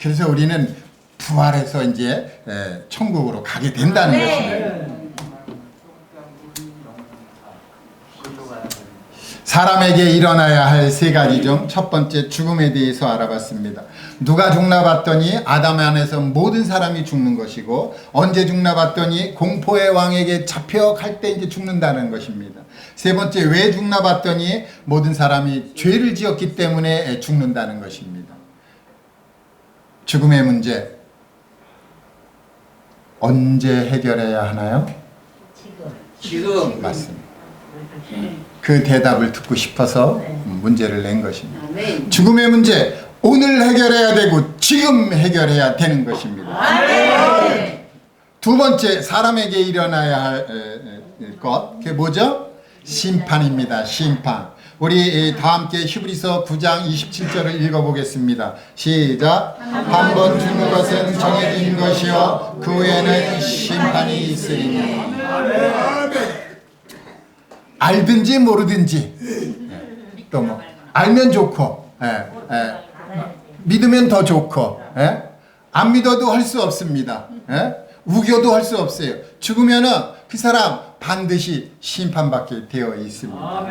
그래서 우리는 부활해서 이제 천국으로 가게 된다는 것입니다. 사람에게 일어나야 할 세 가지 중 첫 번째, 죽음에 대해서 알아봤습니다. 누가 죽나 봤더니 아담 안에서 모든 사람이 죽는 것이고, 언제 죽나 봤더니 공포의 왕에게 잡혀갈 때 이제 죽는다는 것입니다. 세 번째, 왜 죽나 봤더니 모든 사람이 죄를 지었기 때문에 죽는다는 것입니다. 죽음의 문제 언제 해결해야 하나요? 지금. 맞습니다. 그 대답을 듣고 싶어서 문제를 낸 것입니다. 죽음의 문제 오늘 해결해야 되고 지금 해결해야 되는 것입니다. 두 번째, 사람에게 일어나야 할 것, 그게 뭐죠? 심판입니다. 심판. 우리 다 함께 히브리서 9장 27절을 읽어보겠습니다. 시작. 한 번 죽는 것은 정해진 것이요 그 후에는 심판이 있으리니. 알든지 모르든지, 또 뭐 알면 좋고, 믿으면 더 좋고, 안 믿어도 할 수 없습니다. 우겨도 할 수 없어요. 죽으면은 그 사람 반드시 심판받게 되어 있습니다.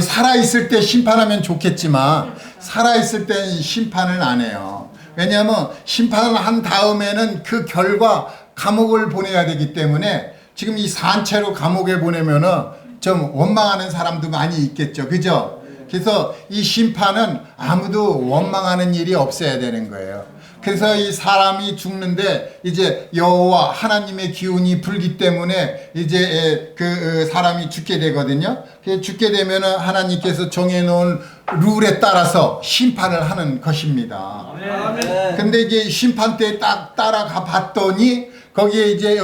살아있을 때 심판하면 좋겠지만 살아있을 때는 심판을 안 해요. 왜냐하면 심판을 한 다음에는 그 결과 감옥을 보내야 되기 때문에, 지금 이 산채로 감옥에 보내면은 좀 원망하는 사람도 많이 있겠죠. 그죠? 그래서 이 심판은 아무도 원망하는 일이 없어야 되는 거예요. 그래서 이 사람이 죽는데 이제 여호와 하나님의 기운이 불기 때문에 이제 그 사람이 죽게 되거든요. 그래서 죽게 되면은 하나님께서 정해놓은 룰에 따라서 심판을 하는 것입니다. 근데 이제 심판 때 딱 따라가 봤더니 거기에 이제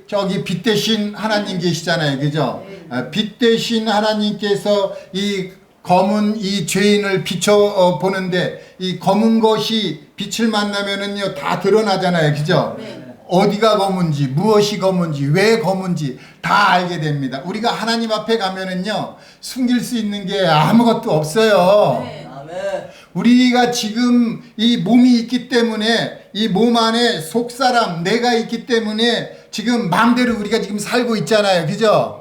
저기 빛 대신 하나님 계시잖아요. 그죠? 빛 대신 하나님께서 이 검은 이 죄인을 비춰 보는데, 이 검은 것이 빛을 만나면은요 다 드러나잖아요. 그죠? 어디가 검은지, 무엇이 검은지, 왜 검은지 다 알게 됩니다. 우리가 하나님 앞에 가면은요 숨길 수 있는 게 아무것도 없어요. 우리가 지금 이 몸이 있기 때문에, 이 몸 안에 속사람 내가 있기 때문에 지금 마음대로 우리가 지금 살고 있잖아요. 그죠?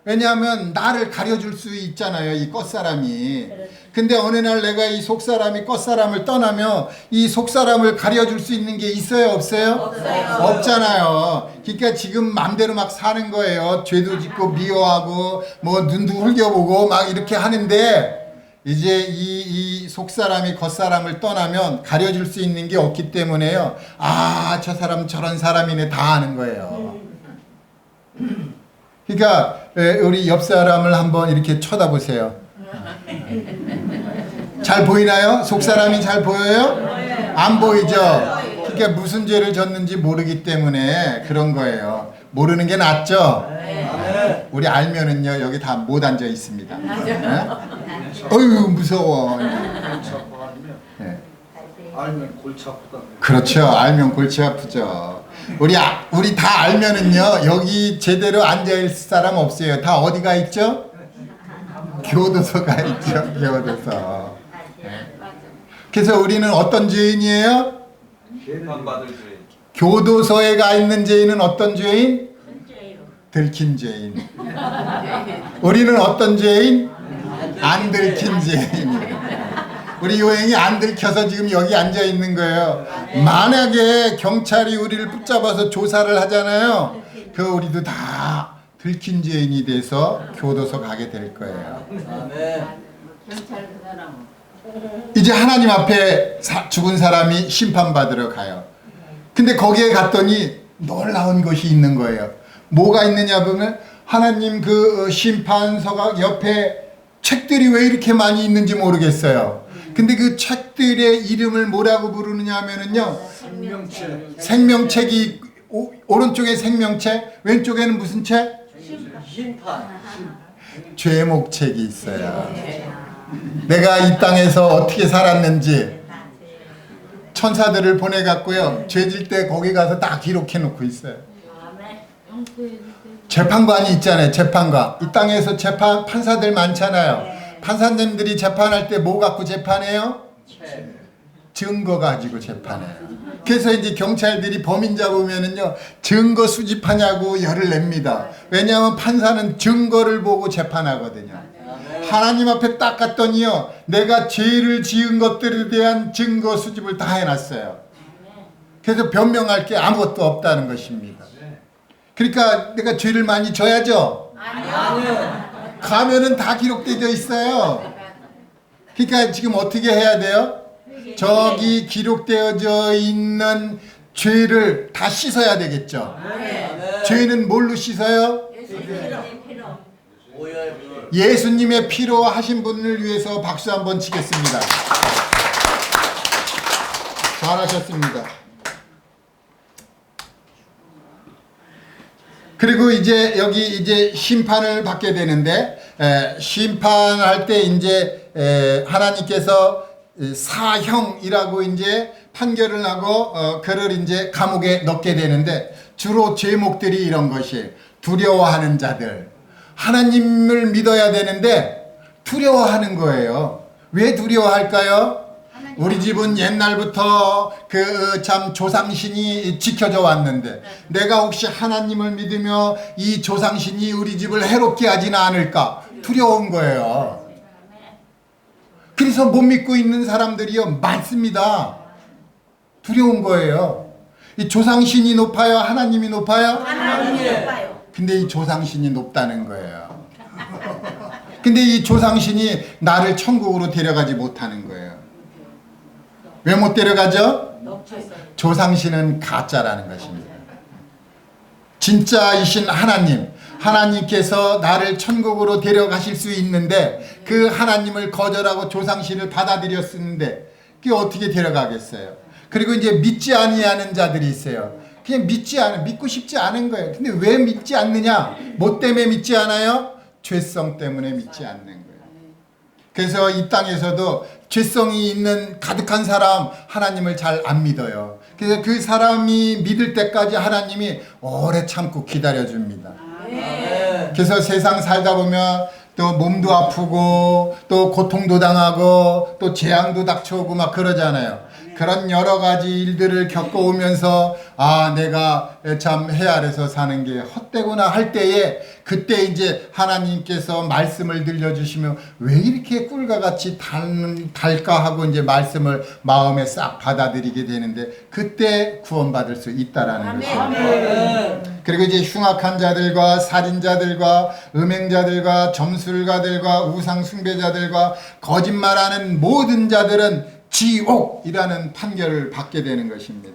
왜냐하면 나를 가려줄 수 있잖아요, 이 겉사람이. 근데 어느 날 내가 이 속사람이 겉사람을 떠나면 이 속사람을 가려줄 수 있는 게 있어요, 없어요? 없잖아요. 그러니까 지금 맘대로 막 사는 거예요. 죄도 짓고 미워하고 뭐 눈도 흘겨보고 막 이렇게 하는데, 이제 이 속사람이 겉사람을 떠나면 가려줄 수 있는 게 없기 때문에요. 아, 저 사람 저런 사람이네 다 아는 거예요. 그러니까 우리 옆 사람을 한번 이렇게 쳐다보세요. 잘 보이나요? 속 사람이 잘 보여요? 안 보이죠? 그러니까 무슨 죄를 졌는지 모르기 때문에 그런 거예요. 모르는 게 낫죠? 우리 알면은요 여기 다 못 앉아 있습니다. 어휴 무서워. 네. 알면 골치 아프다. 그렇죠. 알면 골치 아프죠. 우리 다 알면은요 여기 제대로 앉아 있을 사람 없어요. 다 어디가 있죠? 교도소가 있죠. 교도소. 그래서 우리는 어떤 죄인이에요? 재판받을 죄인. 교도소에 가 있는 죄인은 어떤 죄인? 들킨 죄인. 우리는 어떤 죄인? 안 들킨 죄인. 우리 요행이 안 들켜서 지금 여기 앉아 있는 거예요. 만약에 경찰이 우리를 붙잡아서 조사를 하잖아요. 그 우리도 다 들킨 죄인이 돼서 교도소 가게 될 거예요. 이제 하나님 앞에 죽은 사람이 심판받으러 가요. 근데 거기에 갔더니 놀라운 것이 있는 거예요. 뭐가 있느냐 보면 하나님 그 심판서가 옆에 책들이 왜 이렇게 많이 있는지 모르겠어요. 근데 그 책들의 이름을 뭐라고 부르느냐 하면은요. 생명책이 오른쪽에 생명책, 왼쪽에는 무슨 책? 심판. 죄목책이 있어요. 내가 이 땅에서 어떻게 살았는지 천사들을 보내갖고요. 죄질 때 거기 가서 다 기록해 놓고 있어요. 재판관이 있잖아요. 재판관. 이 땅에서 판사들 많잖아요. 판사님들이 재판할 때 뭐 갖고 재판해요? 증거 가지고 재판해요. 그래서 이제 경찰들이 범인 잡으면은요 증거 수집하냐고 열을 냅니다. 왜냐하면 판사는 증거를 보고 재판하거든요. 하나님 앞에 딱 갔더니요 내가 죄를 지은 것들에 대한 증거 수집을 다 해놨어요. 그래서 변명할 게 아무것도 없다는 것입니다. 그러니까 내가 죄를 많이 져야죠? 아니요. 가면은 다 기록되어 있어요. 그러니까 지금 어떻게 해야 돼요? 저기 기록되어져 있는 죄를 다 씻어야 되겠죠. 죄는 뭘로 씻어요? 예수님의 피로 하신 분을 위해서 박수 한번 치겠습니다. 잘하셨습니다. 그리고 이제 여기 이제 심판을 받게 되는데 심판할 때 이제 하나님께서 사형이라고 이제 판결을 하고 그를 이제 감옥에 넣게 되는데 주로 제목들이 이런 것이 두려워하는 자들. 하나님을 믿어야 되는데 두려워하는 거예요. 왜 두려워할까요? 우리 집은 옛날부터 그 참 조상신이 지켜져 왔는데 내가 혹시 하나님을 믿으며 이 조상신이 우리 집을 해롭게 하지는 않을까 두려운 거예요. 그래서 못 믿고 있는 사람들이요 많습니다. 두려운 거예요. 이 조상신이 높아요? 하나님이 높아요? 하나님이 높아요. 근데 이 조상신이 높다는 거예요. 근데 이 조상신이 나를 천국으로 데려가지 못하는 거예요. 왜 못 데려가죠? 조상신은 가짜라는 것입니다. 진짜이신 하나님께서 나를 천국으로 데려가실 수 있는데 그 하나님을 거절하고 조상신을 받아들였는데 그게 어떻게 데려가겠어요? 그리고 이제 믿지 아니하는 자들이 있어요. 그냥 믿고 싶지 않은 거예요. 근데 왜 믿지 않느냐? 뭐 때문에 믿지 않아요? 죄성 때문에 믿지 않는 거예요. 그래서 이 땅에서도 죄성이 있는 가득한 사람 하나님을 잘 안 믿어요. 그래서 그 사람이 믿을 때까지 하나님이 오래 참고 기다려줍니다. 그래서 세상 살다 보면 또 몸도 아프고 또 고통도 당하고 또 재앙도 닥쳐오고 막 그러잖아요. 그런 여러 가지 일들을 겪어오면서 아 내가 참 해 아래서 사는 게 헛되구나 할 때에 그때 이제 하나님께서 말씀을 들려주시면 왜 이렇게 꿀과 같이 달까 하고 이제 말씀을 마음에 싹 받아들이게 되는데 그때 구원받을 수 있다라는 것입니다. 그리고 이제 흉악한 자들과 살인자들과 음행자들과 점술가들과 우상 숭배자들과 거짓말하는 모든 자들은 지옥이라는 판결을 받게 되는 것입니다.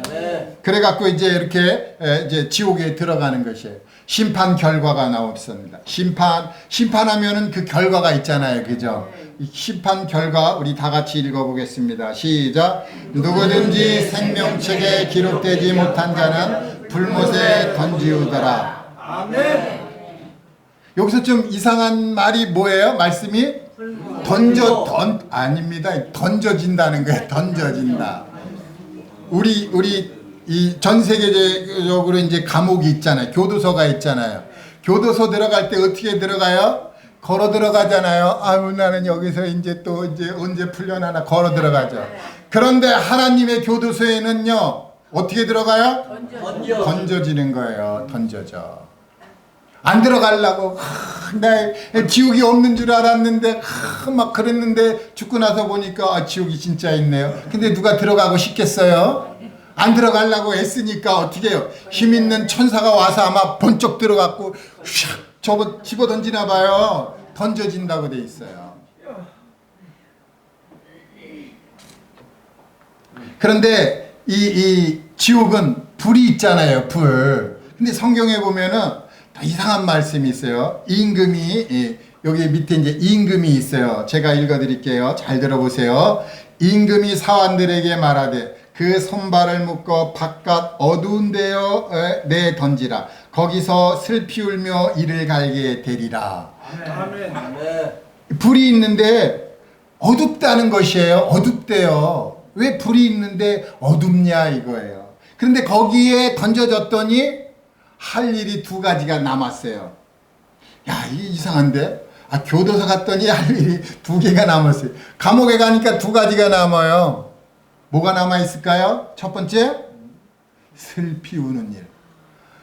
네. 그래갖고 이제 이렇게 이제 지옥에 들어가는 것이에요. 심판 결과가 나옵니다. 심판하면은 그 결과가 있잖아요, 그죠? 이 심판 결과 우리 다 같이 읽어보겠습니다. 시작. 누구든지 생명책에 기록되지 못한 자는 불못에 던지우더라. 아멘. 여기서 좀 이상한 말이 뭐예요? 말씀이 아닙니다. 던져진다는 거예요. 던져진다. 우리 이 전 세계적으로 이제 감옥이 있잖아요. 교도소가 있잖아요. 교도소 들어갈 때 어떻게 들어가요? 걸어 들어가잖아요. 아유, 나는 여기서 이제 또 이제 언제 풀려나나 걸어 들어가죠. 그런데 하나님의 교도소에는요, 어떻게 들어가요? 던져지는 거예요. 던져져. 안 들어가려고 나 지옥이 없는 줄 알았는데 막 그랬는데 죽고 나서 보니까 지옥이 진짜 있네요. 근데 누가 들어가고 싶겠어요? 안 들어가려고 애쓰니까 어떻게 해요? 힘 있는 천사가 와서 아마 번쩍 들어갔고 샥 집어 던지나 봐요. 던져진다고 돼 있어요. 그런데 이 지옥은 불이 있잖아요. 불. 근데 성경에 보면은 이상한 말씀이 있어요. 임금이 여기 밑에 이제 임금이 있어요. 제가 읽어드릴게요. 잘 들어보세요. 임금이 사환들에게 말하되 그 손발을 묶어 바깥 어두운 데에 내 던지라. 거기서 슬피 울며 이를 갈게 되리라. 아멘. 아멘. 불이 있는데 어둡다는 것이에요. 어둡대요. 왜 불이 있는데 어둡냐 이거예요. 그런데 거기에 던져졌더니 할 일이 두 가지가 남았어요. 야, 이게 이상한데? 교도소 갔더니 할 일이 두 개가 남았어요. 감옥에 가니까 두 가지가 남아요. 뭐가 남아있을까요? 첫 번째, 슬피 우는 일.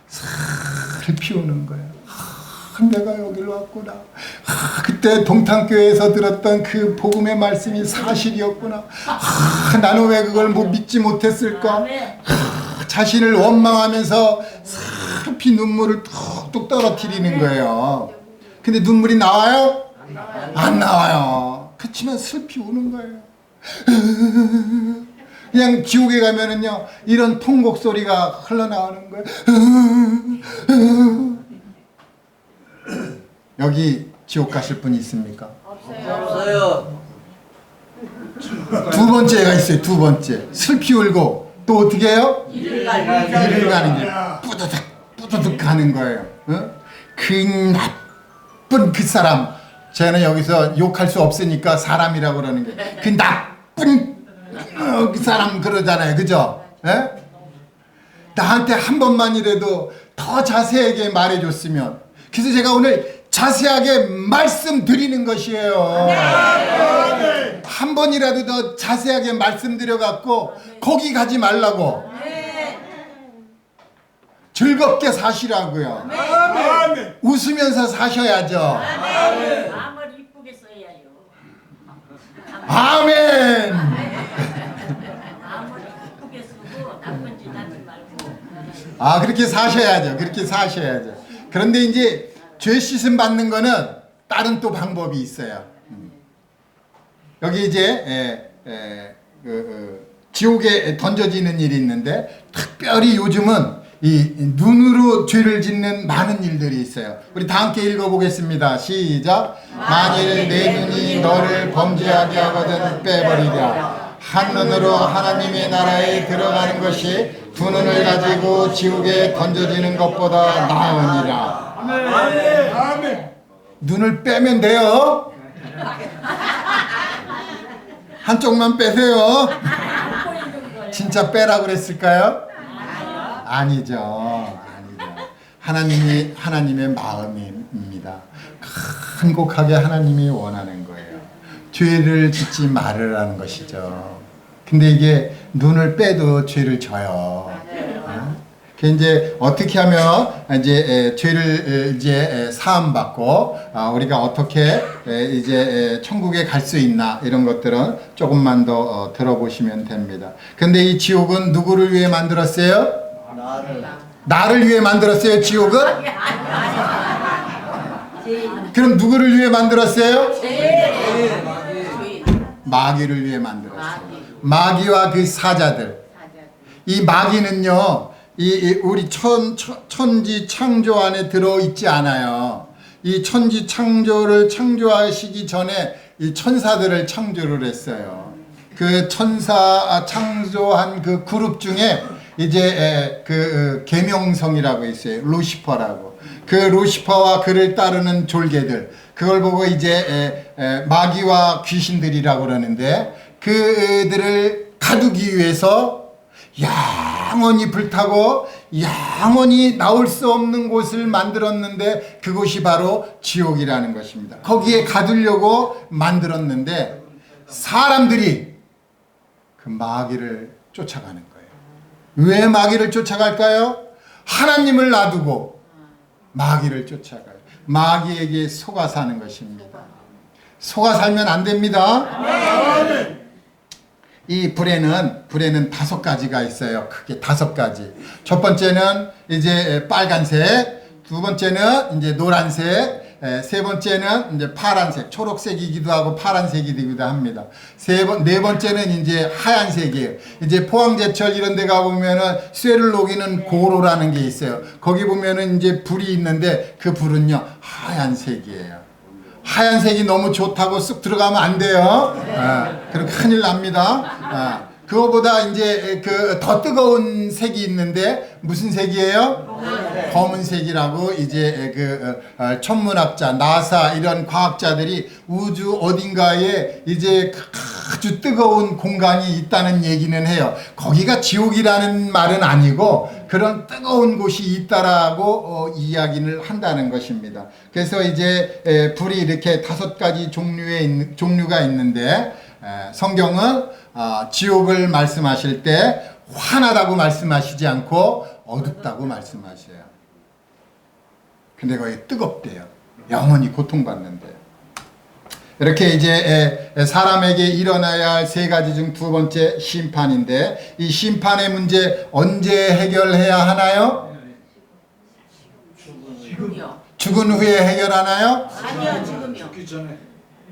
슬피 우는 거예요. 내가 여기로 왔구나. 그때 동탄교회에서 들었던 그 복음의 말씀이 사실이었구나. 나는 왜 그걸 믿지 못했을까? 자신을 원망하면서 슬피 눈물을 뚝뚝 떨어뜨리는 거예요. 근데 눈물이 나와요? 안 나와요. 그렇지만 슬피 우는 거예요. 그냥 지옥에 가면은요, 이런 통곡 소리가 흘러나오는 거예요. 여기 지옥 가실 분 있습니까? 없어요. 두 번째가 있어요. 두 번째. 슬피 울고 또 어떻게 해요? 이를 가는 길. 뿌드득 가는 거예요. 그 나쁜 그 사람. 저는 여기서 욕할 수 없으니까 사람이라고 그러는 거예요. 그 나쁜 그 사람 그러잖아요. 그죠? 예? 나한테 한 번만이라도 더 자세하게 말해줬으면. 그래서 제가 오늘 자세하게 말씀드리는 것이에요. 한 번이라도 더 자세하게 말씀드려갖고 거기 가지 말라고. 즐겁게 사시라고요. 웃으면서 사셔야죠. 마음을 이쁘게 써야요. 아멘. 마음을 이쁘게 쓰고 나쁜 짓 하지 말고. 그렇게 사셔야죠. 그렇게 사셔야죠. 그런데 이제 죄 씻음 받는 거는 다른 또 방법이 있어요. 여기 이제 지옥에 던져지는 일이 있는데 특별히 요즘은 이 눈으로 죄를 짓는 많은 일들이 있어요. 우리 다 함께 읽어보겠습니다. 시작. 만일 내 눈이 너를 범죄하게 하거든 빼버리랴. 한 눈으로 하나님의 나라에 들어가는 것이 두 눈을 가지고 지옥에 던져지는 것보다 나으니라. 아멘. 눈을 빼면 돼요. 한쪽만 빼세요. 진짜 빼라 그랬을까요? 아니죠. 하나님의 마음입니다. 간곡하게 하나님이 원하는 거예요. 죄를 짓지 말으라는 것이죠. 근데 이게 눈을 빼도 죄를 져요. 그 이제 어떻게 하면 이제 죄를 이제 사함 받고 우리가 어떻게 이제 천국에 갈 수 있나 이런 것들은 조금만 더 들어보시면 됩니다. 근데 이 지옥은 누구를 위해 만들었어요? 나를 위해 만들었어요. 지옥은? 그럼 누구를 위해 만들었어요? 마귀를 위해 만들었어요. 마귀와 그 사자들. 이 마귀는요, 우리 천지 창조 안에 들어있지 않아요. 이 천지 창조를 창조하시기 전에 이 천사들을 창조를 했어요. 그 천사 창조한 그 그룹 중에 이제 그 계명성이라고 있어요. 루시퍼라고. 그 루시퍼와 그를 따르는 졸개들. 그걸 보고 이제 마귀와 귀신들이라고 그러는데 그들을 가두기 위해서 영원히 불타고 영원히 나올 수 없는 곳을 만들었는데 그곳이 바로 지옥이라는 것입니다. 거기에 가두려고 만들었는데 사람들이 그 마귀를 쫓아가는 거예요. 왜 마귀를 쫓아갈까요? 하나님을 놔두고 마귀를 쫓아가요. 마귀에게 속아 사는 것입니다. 속아 살면 안 됩니다. 이 불에는 5가지가 있어요. 크게 5가지. 첫 번째는 이제 빨간색, 두 번째는 이제 노란색, 세 번째는 이제 파란색, 초록색이기도 하고 파란색이기도 합니다. 네 번째는 이제 하얀색이에요. 이제 포항제철 이런 데 가보면은 쇠를 녹이는 고로라는 게 있어요. 거기 보면은 이제 불이 있는데 그 불은요, 하얀색이에요. 하얀색이 너무 좋다고 쓱 들어가면 안 돼요. 그럼 큰일 납니다. 그거보다 이제 그 더 뜨거운 색이 있는데 무슨 색이에요? 검은색이라고 이제 그 천문학자, 나사 이런 과학자들이 우주 어딘가에 이제 아주 뜨거운 공간이 있다는 얘기는 해요. 거기가 지옥이라는 말은 아니고 그런 뜨거운 곳이 있다라고 이야기를 한다는 것입니다. 그래서 이제 불이 이렇게 5가지 종류가 있는데 성경은 지옥을 말씀하실 때 환하다고 말씀하시지 않고 어둡다고 말씀하셔요. 근데 거기 뜨겁대요. 영원히 고통받는데. 이렇게 이제 사람에게 일어나야 할 3가지 중 2번째 심판인데 이 심판의 문제 언제 해결해야 하나요? 지금요. 죽은 후에 해결하나요? 아니요, 지금요.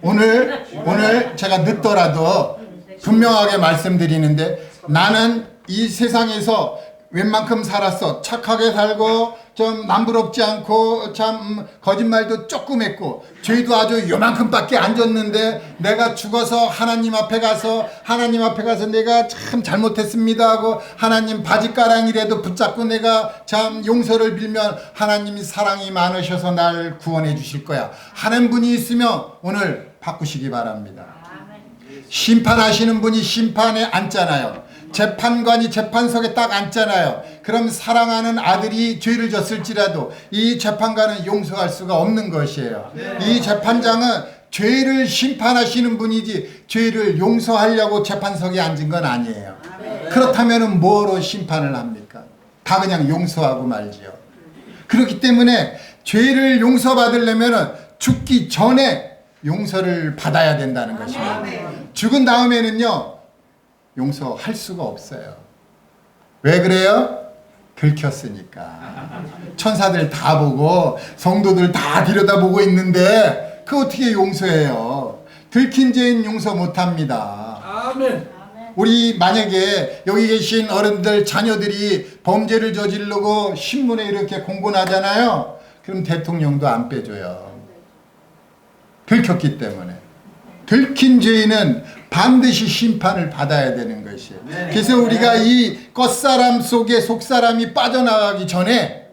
오늘 제가 늦더라도 분명하게 말씀드리는데 나는 이 세상에서 웬만큼 살았어. 착하게 살고 좀 남부럽지 않고 참 거짓말도 조금 했고 죄도 아주 요만큼밖에 안 졌는데 내가 죽어서 하나님 앞에 가서 내가 참 잘못했습니다 하고 하나님 바지가랑이라도 붙잡고 내가 참 용서를 빌면 하나님이 사랑이 많으셔서 날 구원해 주실 거야 하는 분이 있으면 오늘 바꾸시기 바랍니다. 심판하시는 분이 심판에 앉잖아요. 재판관이 재판석에 딱 앉잖아요. 그럼 사랑하는 아들이 죄를 졌을지라도 이 재판관은 용서할 수가 없는 것이에요. 이 재판장은 죄를 심판하시는 분이지 죄를 용서하려고 재판석에 앉은 건 아니에요. 그렇다면 뭐로 심판을 합니까? 다 그냥 용서하고 말지요. 그렇기 때문에 죄를 용서받으려면 죽기 전에 용서를 받아야 된다는 것입니다. 죽은 다음에는요 용서할 수가 없어요. 왜 그래요? 들켰으니까. 천사들 다 보고 성도들 다 들여다보고 있는데 그 어떻게 용서해요? 들킨 죄인 용서 못합니다. 아멘. 우리 만약에 여기 계신 어른들 자녀들이 범죄를 저지르고 신문에 이렇게 공고나잖아요. 그럼 대통령도 안 빼줘요. 들켰기 때문에. 들킨 죄인은 반드시 심판을 받아야 되는 것이에요. 그래서 우리가 이 겉사람 속에 속사람이 빠져나가기 전에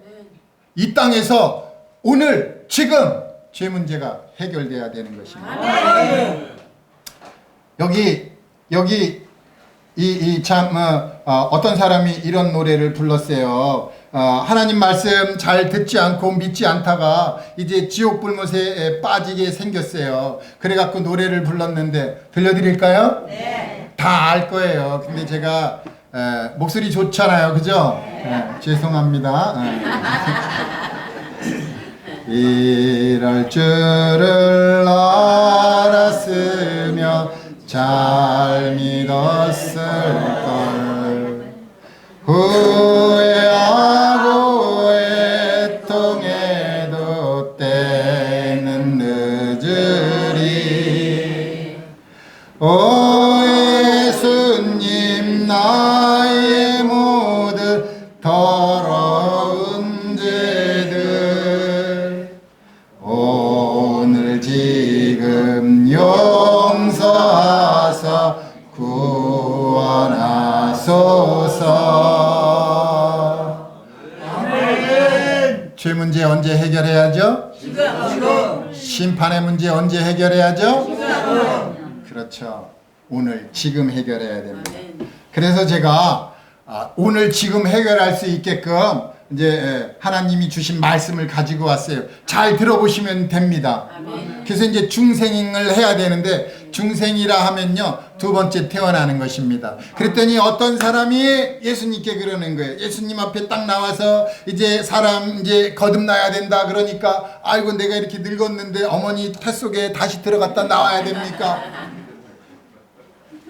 이 땅에서 오늘 지금 죄 문제가 해결돼야 되는 것입니다. 여기 어떤 사람이 이런 노래를 불렀어요. 하나님 말씀 잘 듣지 않고 믿지 않다가 이제 지옥 불못에 빠지게 생겼어요. 그래갖고 노래를 불렀는데 들려드릴까요? 네. 다 알 거예요. 근데 제가 목소리 좋잖아요. 그죠? 죄송합니다. 이럴 줄을 알았으면 잘 믿었을걸. 후회하고 애통해도 때는 늦으리. 죄 문제 언제 해결해야죠? 지금. 심판의 문제 언제 해결해야죠? 지금. 그렇죠. 오늘 지금 해결해야 됩니다. 그래서 제가 오늘 지금 해결할 수 있게끔 이제 하나님이 주신 말씀을 가지고 왔어요. 잘 들어보시면 됩니다. 그래서 이제 중생을 해야 되는데 중생이라 하면요 2번째 태어나는 것입니다. 그랬더니 어떤 사람이 예수님께 그러는 거예요. 예수님 앞에 딱 나와서 이제 사람 이제 거듭나야 된다 그러니까 아이고 내가 이렇게 늙었는데 어머니 태 속에 다시 들어갔다 나와야 됩니까?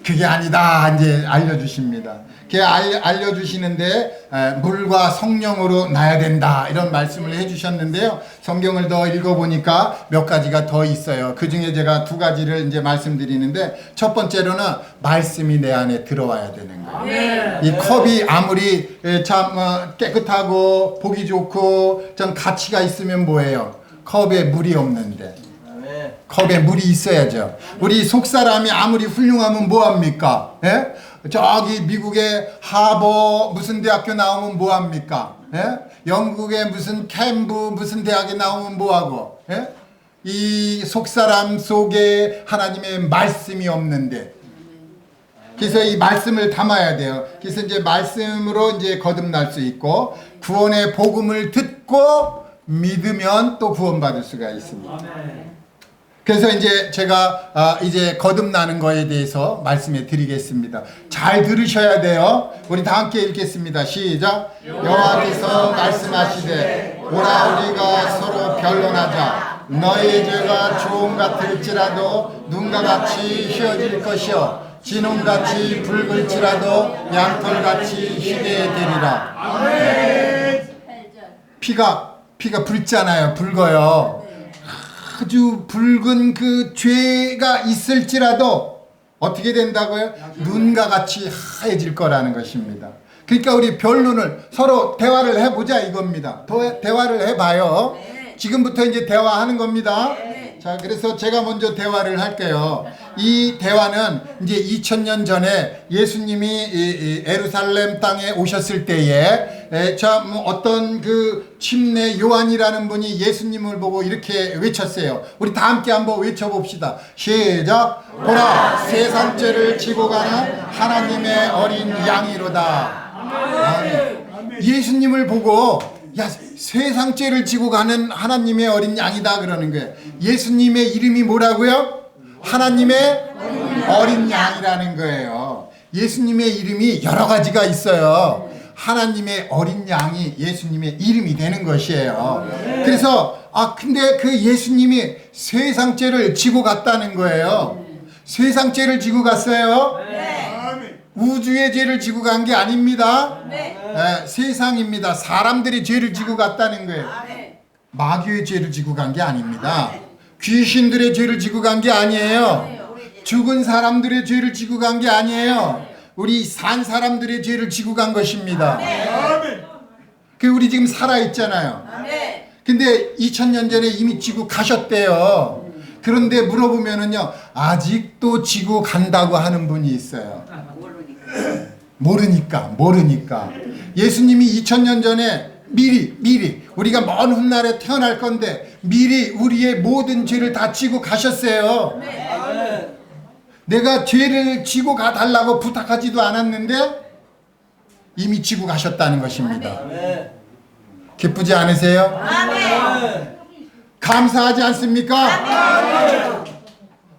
그게 아니다 이제 알려주십니다. 그게 알려주시는데 물과 성령으로 나야 된다 이런 말씀을 해주셨는데요. 성경을 더 읽어보니까 몇 가지가 더 있어요. 그 중에 제가 2가지를 이제 말씀드리는데 첫 번째로는 말씀이 내 안에 들어와야 되는 거예요. 이 컵이 아무리 참 깨끗하고 보기 좋고 좀 가치가 있으면 뭐예요? 컵에 물이 없는데. 컵에 물이 있어야죠. 우리 속사람이 아무리 훌륭하면 뭐합니까? 예? 저기 미국의 하버 무슨 대학교 나오면 뭐합니까? 예? 영국의 무슨 캠브 무슨 대학에 나오면 뭐하고? 예? 이 속사람 속에 하나님의 말씀이 없는데 그래서 이 말씀을 담아야 돼요. 그래서 이제 말씀으로 이제 거듭날 수 있고 구원의 복음을 듣고 믿으면 또 구원받을 수가 있습니다. 그래서 이제 제가 이제 거듭나는 거에 대해서 말씀해 드리겠습니다. 잘 들으셔야 돼요. 우리 다 함께 읽겠습니다. 시작. 여호와께서 말씀하시되 오라 우리가 서로 변론하자. 너희 죄가 주홍 같을지라도 눈과 같이 휘어질 것이요 진홍같이 붉을지라도 양털같이 희게 되리라. 피가 붉잖아요. 붉어요. 아주 붉은 그 죄가 있을지라도 어떻게 된다고요? 눈과 같이 하얘질 거라는 것입니다. 그러니까 우리 변론을 서로 대화를 해보자 이겁니다. 대화를 해봐요. 지금부터 이제 대화하는 겁니다. 자, 그래서 제가 먼저 대화를 할게요. 이 대화는 이제 2000년 전에 예수님이 예루살렘 땅에 오셨을 때에 참 어떤 그 침례 요한이라는 분이 예수님을 보고 이렇게 외쳤어요. 우리 다 함께 한번 외쳐봅시다. 시작. 보라 세상 죄를 지고 가는 하나님의 어린 양이로다. 아멘. 예수님을 보고 야 세상 죄를 지고 가는 하나님의 어린 양이다 그러는 거예요. 예수님의 이름이 뭐라고요? 하나님의 어린 양이라는 거예요. 예수님의 이름이 여러 가지가 있어요. 하나님의 어린 양이 예수님의 이름이 되는 것이에요. 그래서 근데 그 예수님이 세상 죄를 지고 갔다는 거예요. 세상 죄를 지고 갔어요? 우주의 죄를 지고 간 게 아닙니다. 세상입니다. 사람들이 죄를 지고 갔다는 거예요. 마귀의 죄를 지고 간 게 아닙니다. 귀신들의 죄를 지고 간 게 아니에요. 죽은 사람들의 죄를 지고 간 게 아니에요. 우리 산 사람들의 죄를 지고 간 것입니다. 그 우리 지금 살아 있잖아요. 근데 2000년 전에 이미 지고 가셨대요. 그런데 물어보면은요 아직도 지고 간다고 하는 분이 있어요. 모르니까 예수님이 2000년 전에 미리 우리가 먼 훗날에 태어날 건데 미리 우리의 모든 죄를 다 지고 가셨어요. 내가 죄를 지고 가달라고 부탁하지도 않았는데 이미 지고 가셨다는 것입니다. 기쁘지 않으세요? 감사하지 않습니까?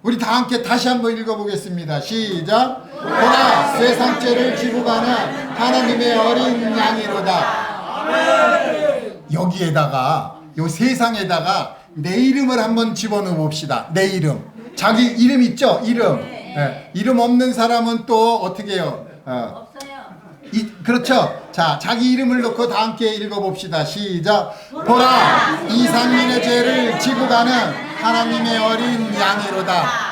우리 다 함께 다시 한번 읽어보겠습니다. 시작. 보라 세상 죄를 지고 가는 하나님의 어린 양이로다. 여기에다가 요 세상에다가 내 이름을 한번 집어넣어 봅시다. 내 이름. 자기 이름 있죠? 이름. 이름 없는 사람은 또 어떻게 해요? 없어요. 그렇죠. 자, 자기 이름을 넣고 다 함께 읽어봅시다. 시작. 보라 이상민의 죄를 지고 가는 하나님의 어린 양이로다.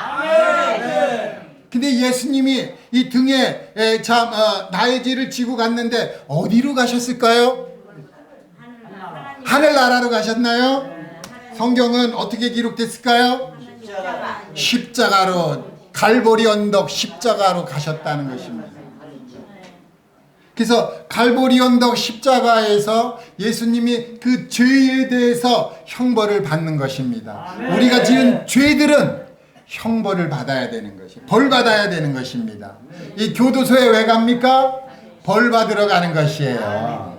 근데 예수님이 이 등에 나의 죄를 지고 갔는데 어디로 가셨을까요? 하늘나라로 가셨나요? 성경은 어떻게 기록됐을까요? 십자가로 갈보리 언덕 십자가로 가셨다는 것입니다. 그래서 갈보리 언덕 십자가에서 예수님이 그 죄에 대해서 형벌을 받는 것입니다. 우리가 지은 죄들은 형벌을 받아야 되는 것이, 벌 받아야 되는 것입니다. 이 교도소에 왜 갑니까? 벌 받으러 가는 것이에요.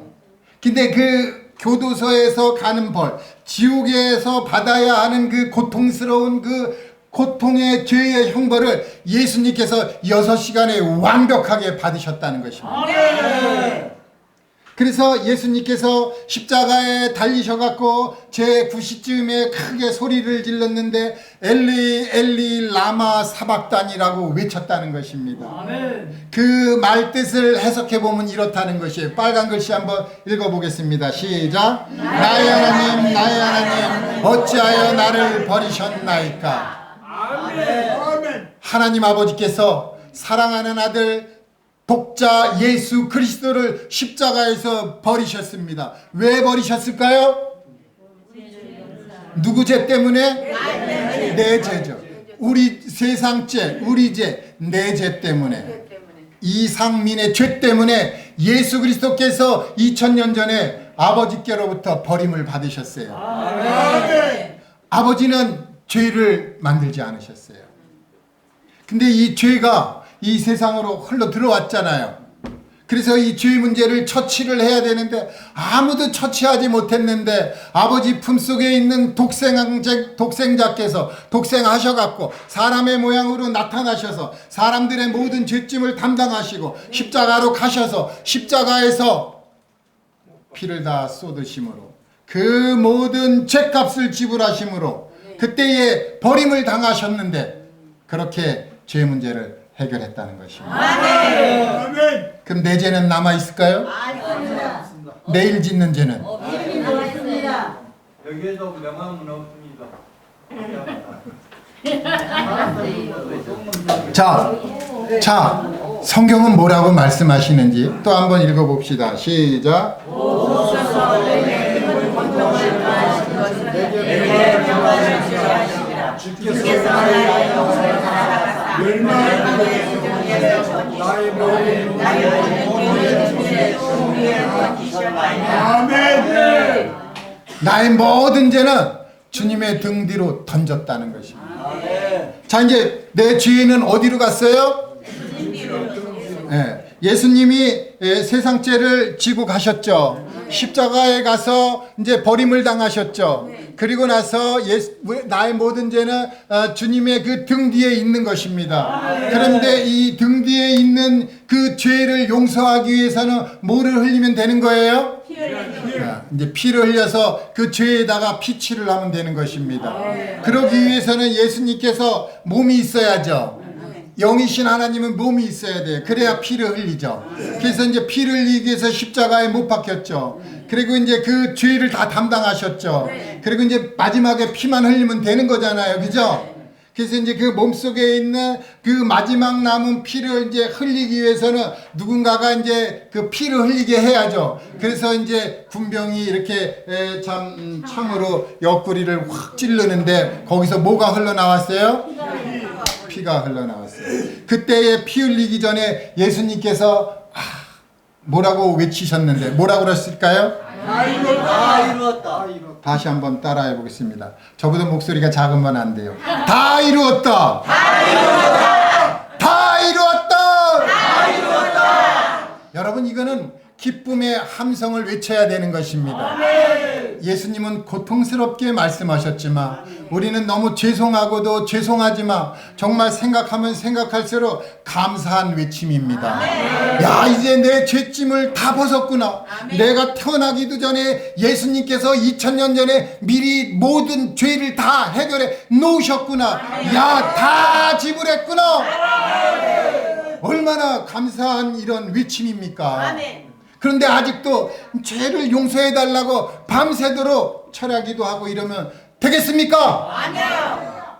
근데 그 교도소에서 가는 벌, 지옥에서 받아야 하는 그 고통스러운 그 고통의 죄의 형벌을 예수님께서 6시간에 완벽하게 받으셨다는 것입니다. 그래서 예수님께서 십자가에 달리셔갖고 제 9시쯤에 크게 소리를 질렀는데 엘리 엘리 라마 사박단이라고 외쳤다는 것입니다. 그 말뜻을 해석해보면 이렇다는 것이에요. 빨간 글씨 한번 읽어보겠습니다. 시작. 나의 하나님 나의 하나님 어찌하여 나를 버리셨나이까. 하나님 아버지께서 사랑하는 아들 독자 예수 그리스도를 십자가에서 버리셨습니다. 왜 버리셨을까요? 누구 죄 때문에? 내 죄죠. 우리 세상 죄, 우리 죄, 내 죄 때문에. 이상민의 죄 때문에 예수 그리스도께서 2000년 전에 아버지께로부터 버림을 받으셨어요. 아버지는 죄를 만들지 않으셨어요. 근데 이 죄가 이 세상으로 흘러 들어왔잖아요. 그래서 이 죄 문제를 처치를 해야 되는데 아무도 처치하지 못했는데 아버지 품속에 있는 독생자께서 독생하셔갖고 사람의 모양으로 나타나셔서 사람들의 모든 죄짐을 담당하시고 십자가로 가셔서 십자가에서 피를 다 쏟으심으로 그 모든 죄값을 지불하심으로 그때에 버림을 당하셨는데 그렇게 죄 문제를 해결했다는 것입니다. 아멘. 그럼 내 죄는 남아 있을까요? 내일 짓는 죄는? 여기에도 명함은 없습니다. 자, 성경은 뭐라고 말씀하시는지 또 한번 읽어봅시다. 시작. 나의 모든 죄는 주님의 등 뒤로 던졌다는 것입니다. 자, 이제 내 죄는 어디로 갔어요? 예수님이 세상 죄를 지고 가셨죠. 십자가에 가서 이제 버림을 당하셨죠. 그리고 나서 나의 모든 죄는 주님의 그 등 뒤에 있는 것입니다. 그런데 이 등 뒤에 있는 그 죄를 용서하기 위해서는 뭐를 흘리면 되는 거예요? 이제 피를 흘려서 그 죄에다가 피칠을 하면 되는 것입니다. 그러기 위해서는 예수님께서 몸이 있어야죠. 영이신 하나님은 몸이 있어야 돼요. 그래야 피를 흘리죠. 그래서 이제 피를 흘리기 위해서 십자가에 못 박혔죠. 그리고 이제 그 죄를 다 담당하셨죠. 그리고 이제 마지막에 피만 흘리면 되는 거잖아요. 그죠? 그래서 이제 그 몸속에 있는 그 마지막 남은 피를 이제 흘리기 위해서는 누군가가 이제 그 피를 흘리게 해야죠. 그래서 이제 군병이 이렇게 창으로 옆구리를 확 찌르는데 거기서 뭐가 흘러나왔어요? 피가 흘러나왔어요. 그때에 피 흘리기 전에 예수님께서 뭐라고 외치셨는데 뭐라고 그랬을까요? 다 이루었다. 다시 한번 따라해 보겠습니다. 저보다 목소리가 작으면 안 돼요. 다 이루었다. 다 이루었다. 다 이루었다. 다 이루었다. 여러분, 이거는 기쁨의 함성을 외쳐야 되는 것입니다. 예수님은 고통스럽게 말씀하셨지만 우리는 너무 죄송하고도 죄송하지만 정말 생각하면 생각할수록 감사한 외침입니다. 야, 이제 내 죄짐을 다 벗었구나. 내가 태어나기도 전에 예수님께서 2000년 전에 미리 모든 죄를 다 해결해 놓으셨구나. 야, 다 지불했구나. 얼마나 감사한 이런 외침입니까? 그런데 아직도 죄를 용서해달라고 밤새도록 철야기도 하고 이러면 되겠습니까? 아니요.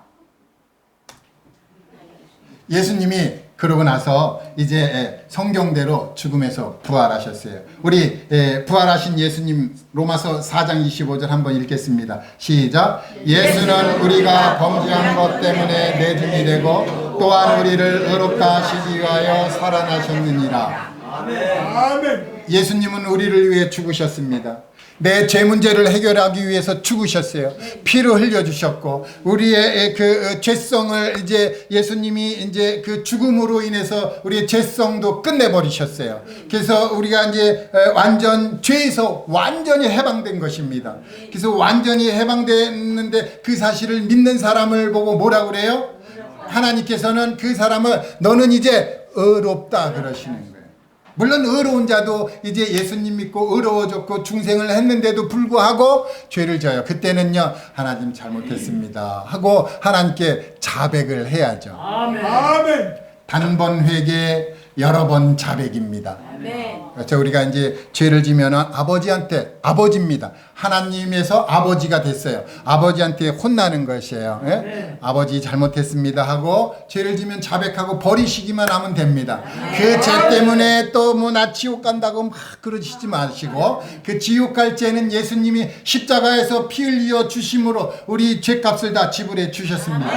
예수님이 그러고 나서 이제 성경대로 죽음에서 부활하셨어요. 우리 부활하신 예수님 로마서 4장 25절 한번 읽겠습니다. 시작. 예수는 우리가 범죄한 것 때문에 내줌이 되고 또한 우리를 의롭다 하시기 위하여 살아나셨느니라. 아멘. 예수님은 우리를 위해 죽으셨습니다. 내 죄 문제를 해결하기 위해서 죽으셨어요. 피를 흘려 주셨고 우리의 그 죄성을 이제 예수님이 이제 그 죽음으로 인해서 우리의 죄성도 끝내 버리셨어요. 그래서 우리가 이제 완전 죄에서 완전히 해방된 것입니다. 그래서 완전히 해방됐는데 그 사실을 믿는 사람을 보고 뭐라 그래요? 하나님께서는 그 사람을 너는 이제 의롭다 그러시는 거예요. 물론 의로운 자도 이제 예수님 믿고 의로워졌고 중생을 했는데도 불구하고 죄를 져요. 그때는요, 하나님 잘못했습니다 하고 하나님께 자백을 해야죠. 아멘. 단번 회개, 여러 번 자백입니다. 그렇죠. 우리가 이제 죄를 지면 아버지한테, 아버지입니다. 하나님에서 아버지가 됐어요. 아버지한테 혼나는 것이에요. 예? 아버지 잘못했습니다 하고 죄를 지면 자백하고 버리시기만 하면 됩니다. 그 죄 때문에 또 뭐 나 지옥 간다고 막 그러시지 마시고 그 지옥 갈 죄는 예수님이 십자가에서 피 흘려 주심으로 우리 죄값을 다 지불해 주셨습니다.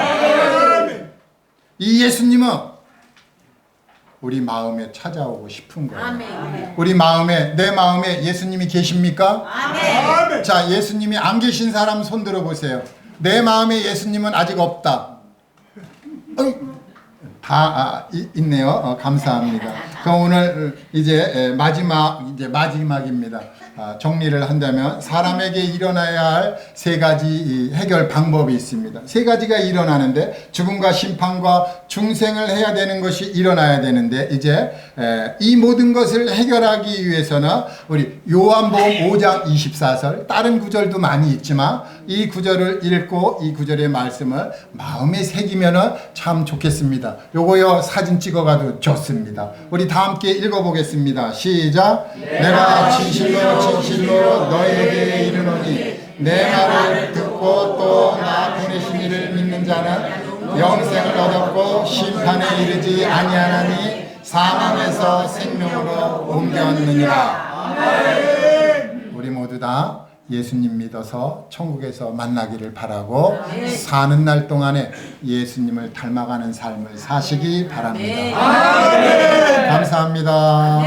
이 예수님은 우리 마음에 찾아오고 싶은 거예요. 아멘. 우리 마음에, 내 마음에 예수님이 계십니까? 아멘. 자, 예수님이 안 계신 사람 손 들어 보세요. 내 마음에 예수님은 아직 없다. 다 있네요. 감사합니다. 그럼 오늘 이제 마지막입니다. 정리를 한다면 사람에게 일어나야 할 세 가지 해결 방법이 있습니다. 세 가지가 일어나는데 죽음과 심판과 중생을 해야 되는 것이 일어나야 되는데 이제 이 모든 것을 해결하기 위해서는 우리 요한복음 5장 24절 다른 구절도 많이 있지만 이 구절을 읽고 이 구절의 말씀을 마음에 새기면 참 좋겠습니다. 요거요 사진 찍어가도 좋습니다. 우리 다 함께 읽어보겠습니다. 시작. 내가 진실로 진실로 너희에게 이르노니 내 말을 듣고 또 나 보내신 이를 믿는 자는 영생을 얻었고 심판에 이르지 아니하나니 사망에서 생명으로 옮겼느니라. 우리 모두 다 예수님 믿어서 천국에서 만나기를 바라고 사는 날 동안에 예수님을 닮아가는 삶을 사시기 바랍니다. 감사합니다.